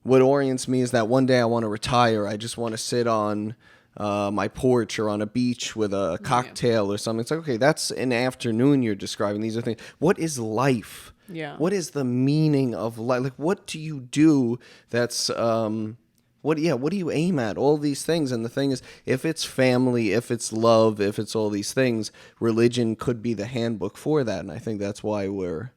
[SPEAKER 1] what orients me is that one day I want to retire. I just want to sit on my porch or on a beach with a cocktail or something. It's like, okay, that's an afternoon you're describing. These are things. What is life?
[SPEAKER 2] Yeah.
[SPEAKER 1] What is the meaning of life? Like, what do you do that's... what do you aim at? All these things. And the thing is, if it's family, if it's love, if it's all these things, religion could be the handbook for that. And I think that's why we're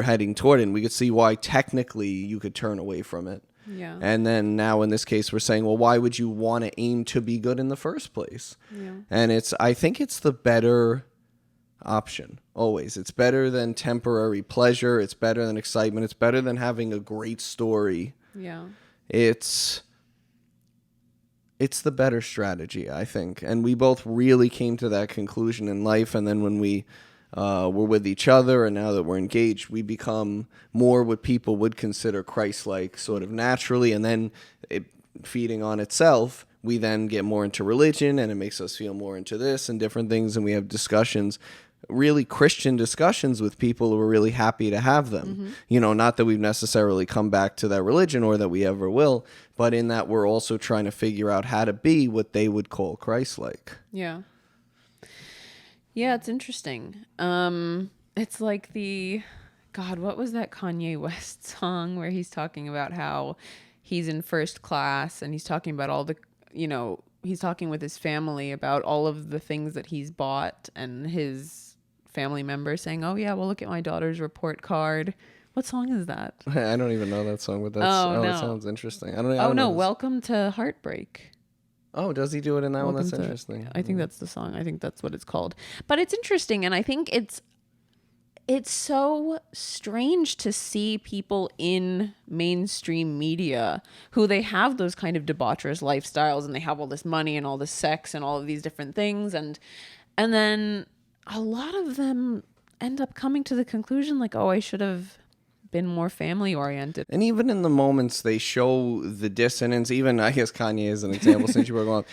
[SPEAKER 1] heading toward it. And we could see why technically you could turn away from it.
[SPEAKER 2] Yeah.
[SPEAKER 1] And then now in this case, we're saying, well, why would you want to aim to be good in the first place?
[SPEAKER 2] Yeah.
[SPEAKER 1] And I think it's the better option. Always. It's better than temporary pleasure. It's better than excitement. It's better than having a great story.
[SPEAKER 2] Yeah.
[SPEAKER 1] It's the better strategy, I think. And we both really came to that conclusion in life. And then when we were with each other and now that we're engaged, we become more what people would consider Christ-like sort of naturally. And then feeding on itself, we then get more into religion and it makes us feel more into this and different things. And we have discussions. really Christian discussions with people who are really happy to have them. Not that we've necessarily come back to that religion or that we ever will, but in that we're also trying to figure out how to be what they would call Christ-like.
[SPEAKER 2] Yeah. Yeah, it's interesting. It's like God, what was that Kanye West song where he's talking about how he's in first class and he's talking about all the, he's talking with his family about all of the things that he's bought, and his family members saying, "Oh yeah, well look at my daughter's report card." What song is that?
[SPEAKER 1] I don't even know that song, but it sounds interesting. I
[SPEAKER 2] Oh
[SPEAKER 1] don't know
[SPEAKER 2] no,
[SPEAKER 1] this.
[SPEAKER 2] Welcome to Heartbreak.
[SPEAKER 1] Oh, does he do it in that one? That's
[SPEAKER 2] Welcome to,
[SPEAKER 1] interesting.
[SPEAKER 2] I think that's the song. I think that's what it's called. But it's interesting, and I think it's so strange to see people in mainstream media who they have those kind of debaucherous lifestyles, and they have all this money and all this sex and all of these different things, and then a lot of them end up coming to the conclusion like, oh, I should have been more family oriented.
[SPEAKER 1] And even in the moments they show the dissonance, even I guess Kanye is an example since you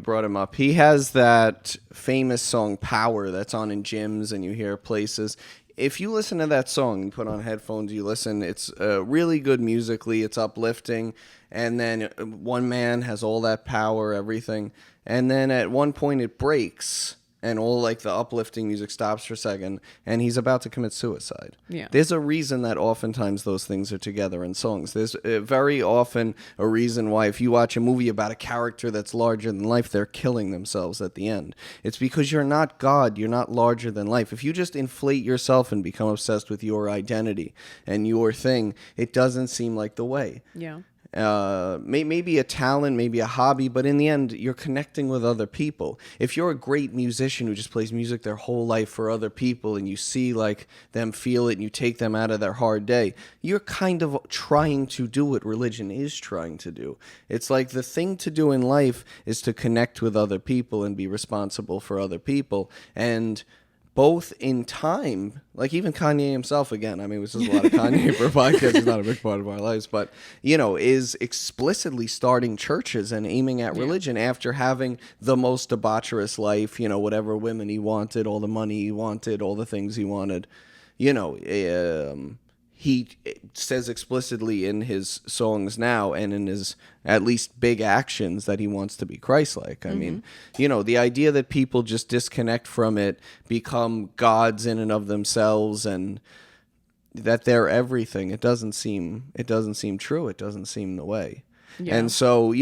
[SPEAKER 1] brought him up. He has that famous song Power that's on in gyms and you hear places. If you listen to that song, you put on headphones, you listen, it's really good musically, it's uplifting, and then one man has all that power, everything, and then at one point it breaks, and all like the uplifting music stops for a second, and he's about to commit suicide.
[SPEAKER 2] Yeah.
[SPEAKER 1] There's a reason that oftentimes those things are together in songs. There's very often a reason why if you watch a movie about a character that's larger than life, they're killing themselves at the end. It's because you're not God, you're not larger than life. If you just inflate yourself and become obsessed with your identity and your thing, it doesn't seem like the way.
[SPEAKER 2] Yeah.
[SPEAKER 1] Maybe a talent, maybe a hobby, but in the end, you're connecting with other people. If you're a great musician who just plays music their whole life for other people and you see like them feel it and you take them out of their hard day, you're kind of trying to do what religion is trying to do. It's like the thing to do in life is to connect with other people and be responsible for other people. And both in time, like even Kanye himself, again, I mean, this is a lot of Kanye for a podcast, it's not a big part of our lives, but, is explicitly starting churches and aiming at religion after having the most debaucherous life, whatever women he wanted, all the money he wanted, all the things he wanted, he says explicitly in his songs now and in his at least big actions that he wants to be Christ-like. I mean, the idea that people just disconnect from it, become gods in and of themselves, and that they're everything, it doesn't seem true. It doesn't seem the way. Yeah. And so,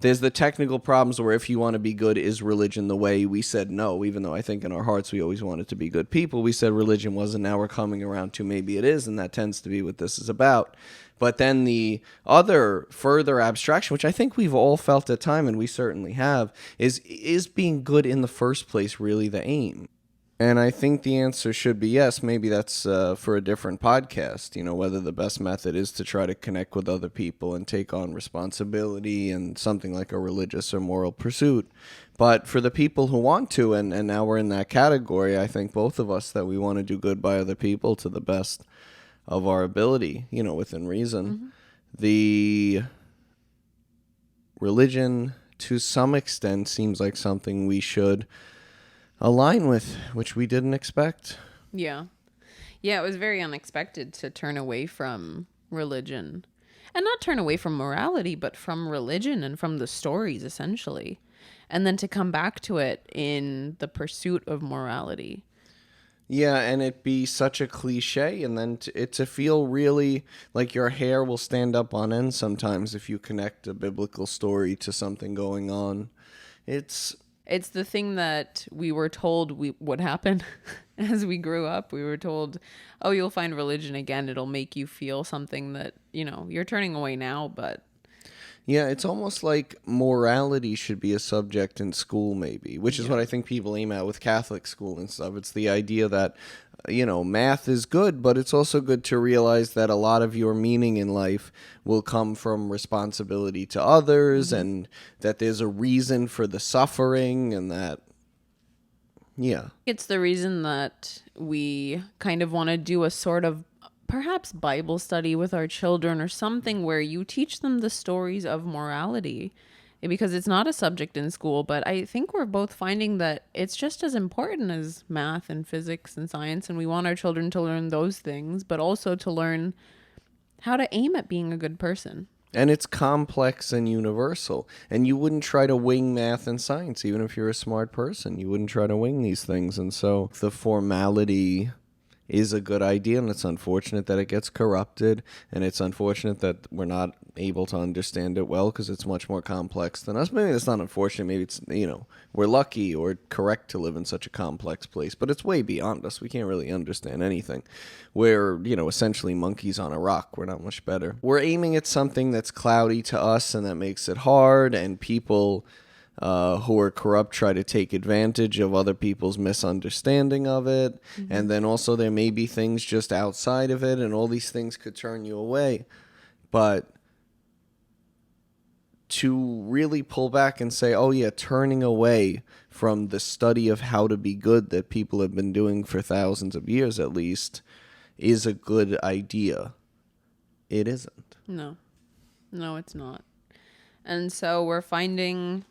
[SPEAKER 1] there's the technical problems where if you want to be good, is religion the way? We said no, even though I think in our hearts we always wanted to be good people. We said religion wasn't. Now we're coming around to maybe it is, and that tends to be what this is about. But then the other further abstraction, which I think we've all felt at time, and we certainly have, is being good in the first place really the aim? And I think the answer should be yes. Maybe that's for a different podcast, whether the best method is to try to connect with other people and take on responsibility and something like a religious or moral pursuit. But for the people who want to, and now we're in that category, I think both of us, that we want to do good by other people to the best of our ability, within reason. Mm-hmm. The religion, to some extent, seems like something we should align with, which we didn't expect.
[SPEAKER 2] Yeah, it was very unexpected to turn away from religion, and not turn away from morality, but from religion and from the stories, essentially, and then to come back to it in the pursuit of morality.
[SPEAKER 1] Yeah, and it be such a cliche, and then to feel really like your hair will stand up on end sometimes if you connect a biblical story to something going on.
[SPEAKER 2] It's the thing that we were told would happen as we grew up. We were told, oh, you'll find religion again. It'll make you feel something that, you're turning away now, but...
[SPEAKER 1] Yeah, it's almost like morality should be a subject in school, maybe, which is what I think people aim at with Catholic school and stuff. It's the idea that, math is good, but it's also good to realize that a lot of your meaning in life will come from responsibility to others, mm-hmm. and that there's a reason for the suffering, and that,
[SPEAKER 2] It's the reason that we kind of want to do a sort of perhaps Bible study with our children or something where you teach them the stories of morality. because it's not a subject in school, but I think we're both finding that it's just as important as math and physics and science, and we want our children to learn those things, but also to learn how to aim at being a good person.
[SPEAKER 1] And it's complex and universal. And you wouldn't try to wing math and science, even if you're a smart person. You wouldn't try to wing these things. And so the formality is a good idea, and it's unfortunate that it gets corrupted, and it's unfortunate that we're not able to understand it well because it's much more complex than us. Maybe it's not unfortunate. Maybe it's, we're lucky or correct to live in such a complex place, but it's way beyond us. We can't really understand anything. We're, essentially monkeys on a rock. We're not much better. We're aiming at something that's cloudy to us, and that makes it hard, and people who are corrupt try to take advantage of other people's misunderstanding of it. Mm-hmm. And then also there may be things just outside of it, and all these things could turn you away. But to really pull back and say, oh yeah, turning away from the study of how to be good that people have been doing for thousands of years at least is a good idea. It isn't.
[SPEAKER 2] No, it's not. And so we're finding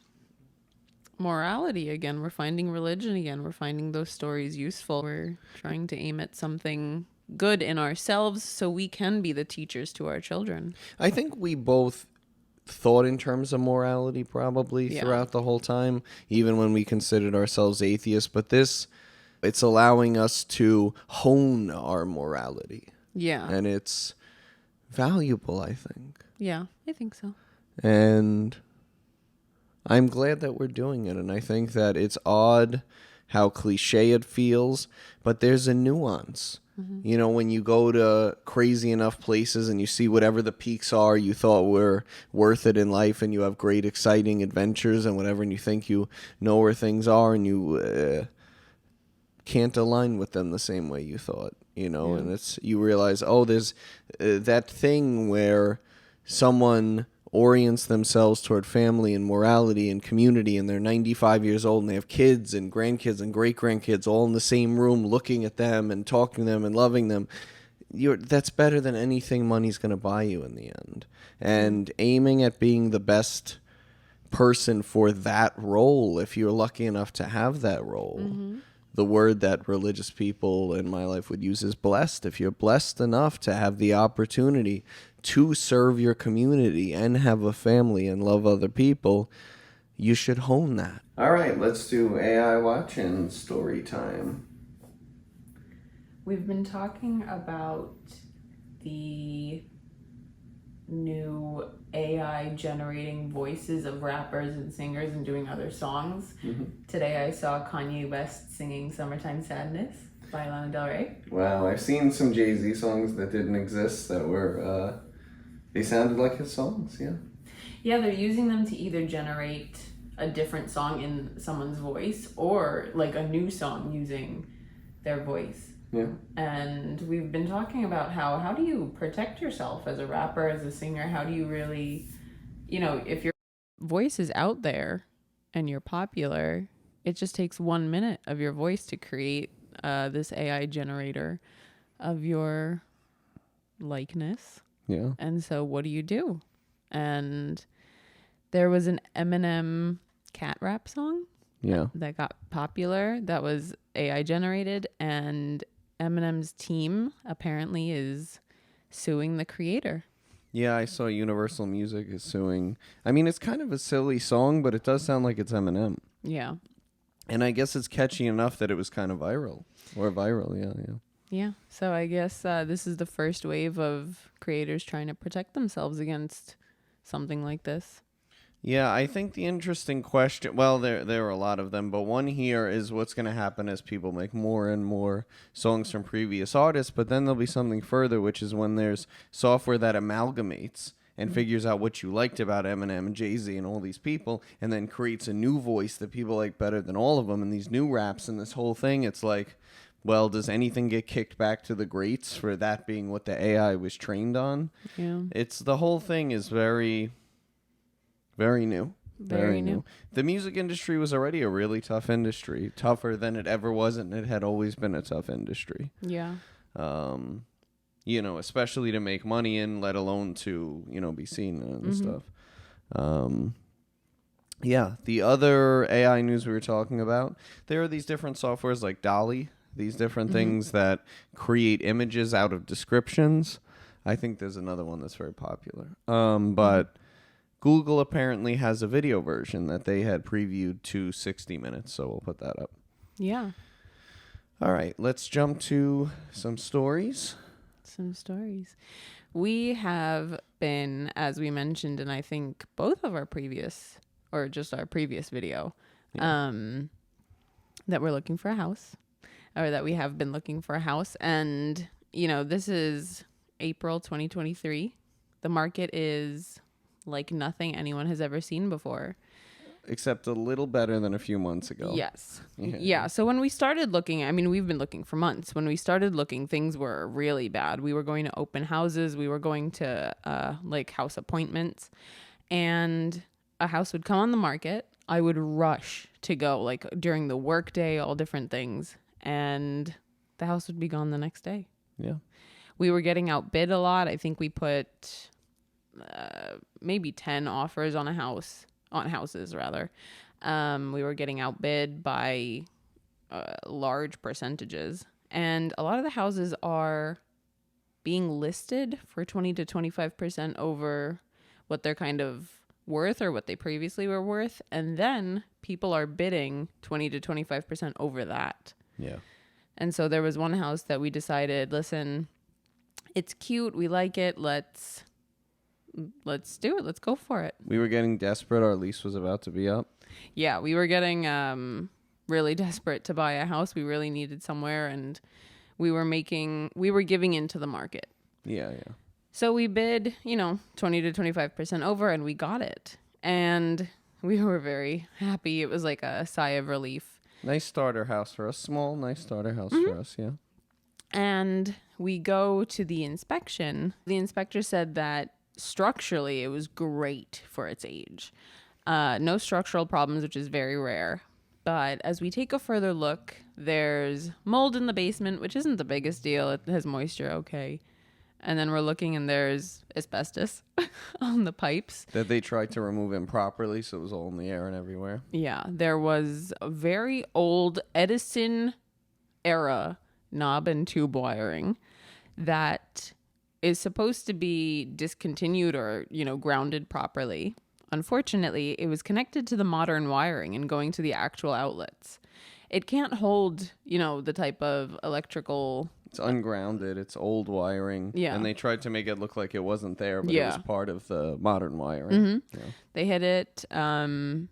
[SPEAKER 2] morality again. We're finding religion again. We're finding those stories useful. We're trying to aim at something good in ourselves so we can be the teachers to our children.
[SPEAKER 1] I think we both thought in terms of morality probably throughout the whole time, even when we considered ourselves atheists. But it's allowing us to hone our morality.
[SPEAKER 2] Yeah.
[SPEAKER 1] And it's valuable, I think.
[SPEAKER 2] Yeah, I think so.
[SPEAKER 1] And I'm glad that we're doing it, and I think that it's odd how cliche it feels, but there's a nuance. Mm-hmm. When you go to crazy enough places and you see whatever the peaks are you thought were worth it in life, and you have great, exciting adventures and whatever, and you think you know where things are, and you can't align with them the same way you thought, and you realize, oh, there's that thing where someone orients themselves toward family and morality and community, and they're 95 years old and they have kids and grandkids and great-grandkids all in the same room looking at them and talking to them and loving them. That's better than anything money's going to buy you in the end. And aiming at being the best person for that role, if you're lucky enough to have that role. Mm-hmm. The word that religious people in my life would use is blessed. If you're blessed enough to have the opportunity to serve your community and have a family and love other people, you should hone that. All right, let's do AI Watch and story time.
[SPEAKER 2] We've been talking about the new AI generating voices of rappers and singers and doing other songs. Mm-hmm. Today I saw Kanye West singing Summertime Sadness by Lana Del Rey.
[SPEAKER 1] Wow, I've seen some Jay-Z songs that didn't exist that were, they sounded like his songs, yeah.
[SPEAKER 2] Yeah, they're using them to either generate a different song in someone's voice or like a new song using their voice.
[SPEAKER 1] Yeah.
[SPEAKER 2] And we've been talking about how do you protect yourself as a rapper, as a singer? How do you really, if your voice is out there and you're popular, it just takes 1 minute of your voice to create this AI generator of your likeness.
[SPEAKER 1] Yeah.
[SPEAKER 2] And so what do you do? And there was an Eminem cat rap song that got popular that was AI generated, and Eminem's team apparently is suing the creator.
[SPEAKER 1] Yeah, I saw Universal Music is suing. I mean, it's kind of a silly song, but it does sound like it's Eminem.
[SPEAKER 2] Yeah.
[SPEAKER 1] And I guess it's catchy enough that it was kind of viral. Yeah.
[SPEAKER 2] Yeah, so I guess this is the first wave of creators trying to protect themselves against something like this.
[SPEAKER 1] Yeah, I think the interesting question, well, there are a lot of them, but one here is what's going to happen as people make more and more songs from previous artists, but then there'll be something further, which is when there's software that amalgamates and figures out what you liked about Eminem and Jay-Z and all these people, and then creates a new voice that people like better than all of them, and these new raps and this whole thing. It's like, well, does anything get kicked back to the greats for that being what the AI was trained on?
[SPEAKER 2] Yeah.
[SPEAKER 1] The whole thing is very, very new.
[SPEAKER 2] Very new.
[SPEAKER 1] The music industry was already a really tough industry, tougher than it ever was, and it had always been a tough industry.
[SPEAKER 2] Yeah.
[SPEAKER 1] Especially to make money in, let alone to, be seen and stuff. Yeah, the other AI news we were talking about, there are these different softwares like Dolly, these different things that create images out of descriptions. I think there's another one that's very popular. But Google apparently has a video version that they had previewed to 60 minutes, so we'll put that up.
[SPEAKER 2] Yeah.
[SPEAKER 1] All right, let's jump to some stories.
[SPEAKER 2] Some stories. We have been, as we mentioned, and I think both of our previous, or just our previous video, that we're looking for a house, or that we have been looking for a house. And, this is April 2023. The market is like nothing anyone has ever seen before.
[SPEAKER 1] Except a little better than a few months ago.
[SPEAKER 2] Yes. Yeah. So when we started looking, we've been looking for months. When we started looking, things were really bad. We were going to open houses. We were going to house appointments, and a house would come on the market. I would rush to go during the workday, all different things. And the house would be gone the next day.
[SPEAKER 1] Yeah.
[SPEAKER 2] We were getting outbid a lot. I think we put maybe 10 offers on houses rather. We were getting outbid by large percentages, and a lot of the houses are being listed for 20 to 25% over what they're kind of worth or what they previously were worth, and then people are bidding 20 to 25% over that.
[SPEAKER 1] Yeah.
[SPEAKER 2] And so there was one house that we decided, listen, it's cute, we like it, let's do it. Let's go for it.
[SPEAKER 1] We were getting desperate. Our lease was about to be up.
[SPEAKER 2] Yeah, we were getting really desperate to buy a house. We really needed somewhere, and we were giving into the market.
[SPEAKER 1] Yeah.
[SPEAKER 2] So we bid, 20 to 25% over, and we got it. And we were very happy. It was like a sigh of relief.
[SPEAKER 1] Nice starter house for us. Small, nice starter house for us, yeah.
[SPEAKER 2] And we go to the inspection. The inspector said that structurally it was great for its age. No structural problems, which is very rare. But as we take a further look, there's mold in the basement, which isn't the biggest deal. It has moisture, okay. And then we're looking and there's asbestos on the pipes.
[SPEAKER 1] That they tried to remove improperly, so it was all in the air and everywhere.
[SPEAKER 2] Yeah, there was a very old Edison era knob and tube wiring that is supposed to be discontinued or, grounded properly. Unfortunately, it was connected to the modern wiring and going to the actual outlets. It can't hold, the type of electrical...
[SPEAKER 1] It's ungrounded. It's old wiring.
[SPEAKER 2] Yeah.
[SPEAKER 1] And they tried to make it look like it wasn't there, but it was part of the modern wiring.
[SPEAKER 2] Mm-hmm.
[SPEAKER 1] Yeah.
[SPEAKER 2] They hit it. The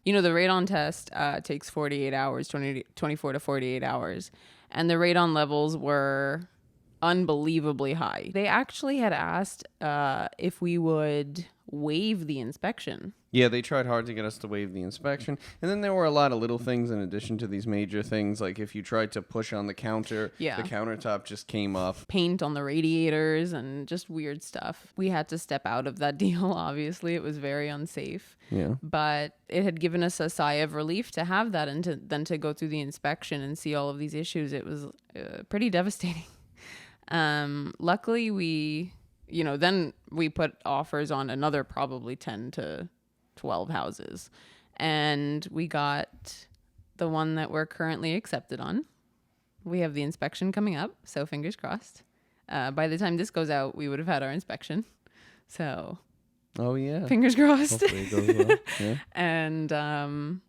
[SPEAKER 2] radon test takes 48 hours, 24 to 48 hours. And the radon levels were unbelievably high. They actually had asked if we would waive the inspection.
[SPEAKER 1] Yeah, they tried hard to get us to waive the inspection. And then there were a lot of little things in addition to these major things. Like if you tried to push on the counter, the countertop just came up.
[SPEAKER 2] Paint on the radiators and just weird stuff. We had to step out of that deal, obviously. It was very unsafe.
[SPEAKER 1] Yeah.
[SPEAKER 2] But it had given us a sigh of relief to have that and then to go through the inspection and see all of these issues. It was pretty devastating. Luckily, then we put offers on another probably 10 to 12 houses. And we got the one that we're currently accepted on. We have the inspection coming up, so fingers crossed. By the time this goes out, we would have had our inspection. So,
[SPEAKER 1] oh yeah,
[SPEAKER 2] fingers crossed.
[SPEAKER 1] Hopefully it goes well. Yeah.
[SPEAKER 2] And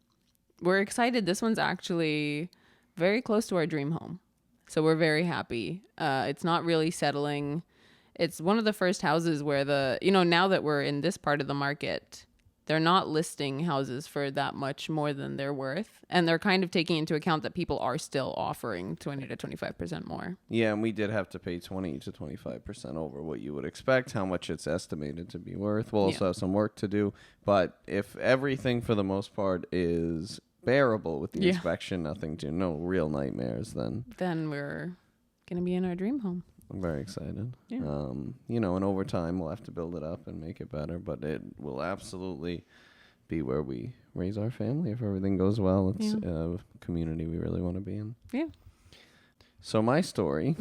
[SPEAKER 2] we're excited. This one's actually very close to our dream home. So we're very happy. It's not really settling. It's one of the first houses where now that we're in this part of the market, they're not listing houses for that much more than they're worth. And they're kind of taking into account that people are still offering 20 to 25% more.
[SPEAKER 1] Yeah, and we did have to pay 20 to 25% over what you would expect, how much it's estimated to be worth. We'll also have some work to do. But if everything for the most part is bearable with the inspection, no real nightmares, then
[SPEAKER 2] we're going to be in our dream home.
[SPEAKER 1] I'm very excited.
[SPEAKER 2] Yeah.
[SPEAKER 1] And over time we'll have to build it up and make it better, but it will absolutely be where we raise our family if everything goes well. It's a community we really want to be in.
[SPEAKER 2] Yeah.
[SPEAKER 1] So my story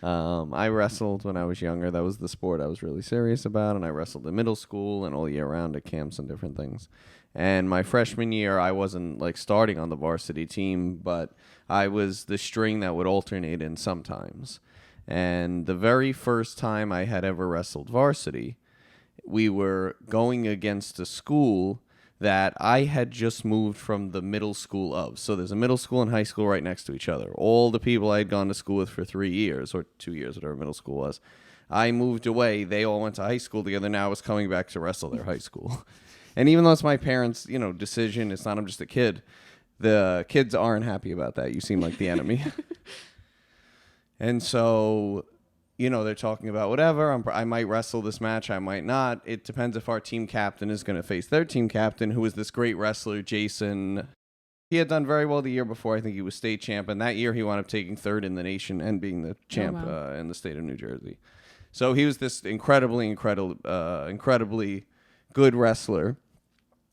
[SPEAKER 1] I wrestled when I was younger. That was the sport I was really serious about, and I wrestled in middle school and all year round at camps and different things. And my freshman year, I wasn't like starting on the varsity team, but I was the string that would alternate in sometimes. And the very first time I had ever wrestled varsity, we were going against a school that I had just moved from the middle school of. So there's a middle school and high school right next to each other. All the people I had gone to school with for 3 years or 2 years, whatever middle school was, I moved away. They all went to high school together. Now I was coming back to wrestle their high school. And even though it's my parents', decision, it's not I'm just a kid. The kids aren't happy about that. You seem like the enemy. And so, they're talking about whatever. I might wrestle this match. I might not. It depends if our team captain is going to face their team captain, who is this great wrestler, Jason. He had done very well the year before. I think he was state champ. And that year he wound up taking third in the nation and being the champ in the state of New Jersey. So he was this incredibly good wrestler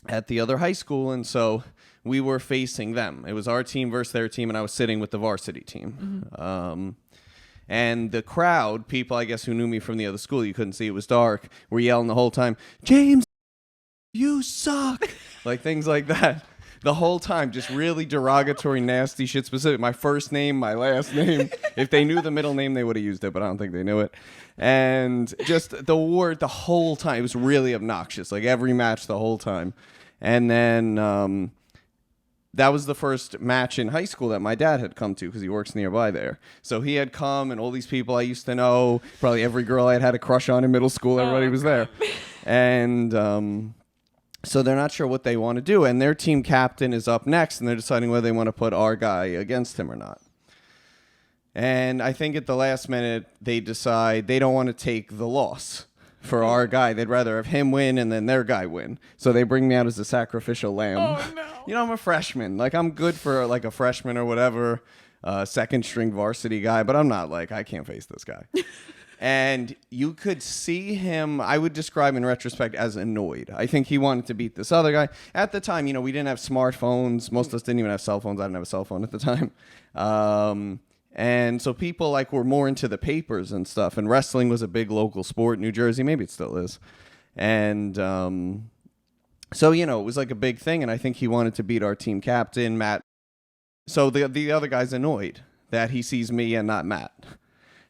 [SPEAKER 1] at the other high school. And so we were facing them. It was our team versus their team, and I was sitting with the varsity team. Mm-hmm. And the crowd, people, I guess, who knew me from the other school, you couldn't see, it was dark, were yelling the whole time, "James, you suck!" Like things like that. The whole time, just really derogatory, nasty shit specific. My first name, my last name. If they knew the middle name, they would have used it, but I don't think they knew it. And just the word the whole time. It was really obnoxious, like every match the whole time. And then that was the first match in high school that my dad had come to because he works nearby there. So he had come, and all these people I used to know, probably every girl I had a crush on in middle school, everybody was there. And so they're not sure what they want to do. And their team captain is up next, and they're deciding whether they want to put our guy against him or not. And I think at the last minute, they decide they don't want to take the loss for our guy. They'd rather have him win and then their guy win. So they bring me out as a sacrificial lamb.
[SPEAKER 2] Oh, no.
[SPEAKER 1] I'm a freshman. Like, I'm good for, like, a freshman or whatever, second string varsity guy, but I'm not, like, I can't face this guy. And you could see him, I would describe in retrospect as annoyed. I think he wanted to beat this other guy. At the time, we didn't have smartphones. Most of us didn't even have cell phones. I didn't have a cell phone at the time. And so people were more into the papers and stuff, and wrestling was a big local sport in New Jersey. Maybe it still is. And so, it was like a big thing, and I think he wanted to beat our team captain, Matt. So the other guy's annoyed that he sees me and not Matt.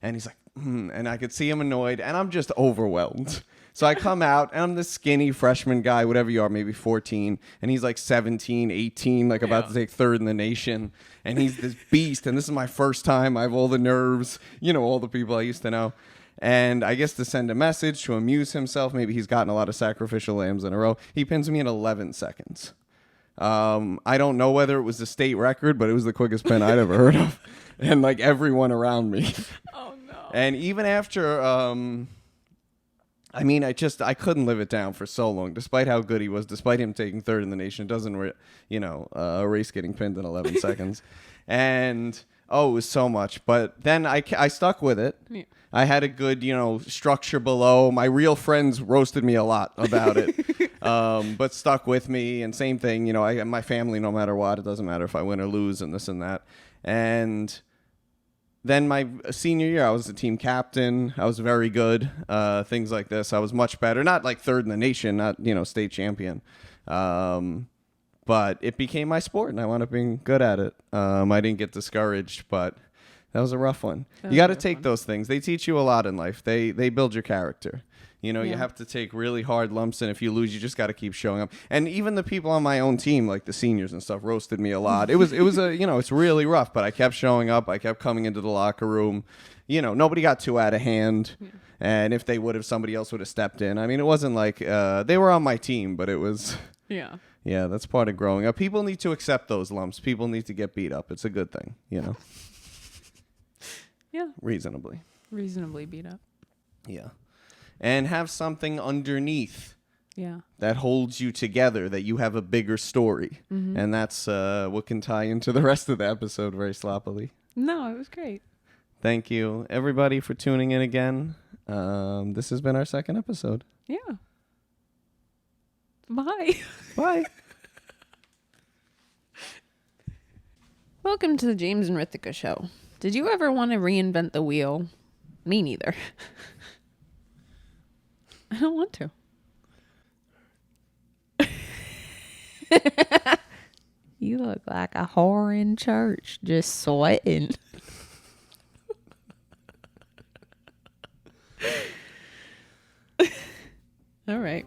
[SPEAKER 1] And he's like, and I could see him annoyed, and I'm just overwhelmed. So I come out, and I'm this skinny freshman guy, whatever you are, maybe 14, and he's like 17, 18, like about to take third in the nation, and he's this beast, and this is my first time. I have all the nerves, all the people I used to know. And I guess to send a message, to amuse himself, maybe he's gotten a lot of sacrificial lambs in a row, he pins me in 11 seconds. I don't know whether it was the state record, but it was the quickest pin I'd ever heard of. And like everyone around me.
[SPEAKER 2] Oh, no.
[SPEAKER 1] And even after... I couldn't live it down for so long, despite how good he was, despite him taking third in the nation. It doesn't, erase getting pinned in 11 seconds. And, it was so much. But then I stuck with it. Yeah. I had a good, structure below. My real friends roasted me a lot about it, but stuck with me. And same thing, my family, no matter what, it doesn't matter if I win or lose and this and that. And... then my senior year, I was the team captain. I was very good. Things like this. I was much better. Not like third in the nation, not, state champion. But it became my sport, and I wound up being good at it. I didn't get discouraged, but that was a rough one. You got to take those things. They teach you a lot in life. They build your character. You have to take really hard lumps, and if you lose, you just got to keep showing up. And even the people on my own team, like the seniors and stuff, roasted me a lot. It was it's really rough, but I kept showing up. I kept coming into the locker room. Nobody got too out of hand. Yeah. And if they would have, somebody else would have stepped in. I mean, it wasn't like they were on my team, but it was...
[SPEAKER 2] Yeah.
[SPEAKER 1] Yeah, that's part of growing up. People need to accept those lumps. People need to get beat up. It's a good thing,
[SPEAKER 2] Yeah.
[SPEAKER 1] Reasonably
[SPEAKER 2] beat up.
[SPEAKER 1] Yeah. And have something underneath
[SPEAKER 2] Yeah.
[SPEAKER 1] that holds you together, that you have a bigger story. Mm-hmm. And that's what can tie into the rest of the episode very sloppily.
[SPEAKER 2] No, it was great.
[SPEAKER 1] Thank you, everybody, for tuning in again. This has been our second episode.
[SPEAKER 2] Yeah. Bye.
[SPEAKER 1] Bye.
[SPEAKER 2] Welcome to the James and Rithika show. Did you ever want to reinvent the wheel? Me neither. I don't want to. You look like a whore in church, just sweating. All right.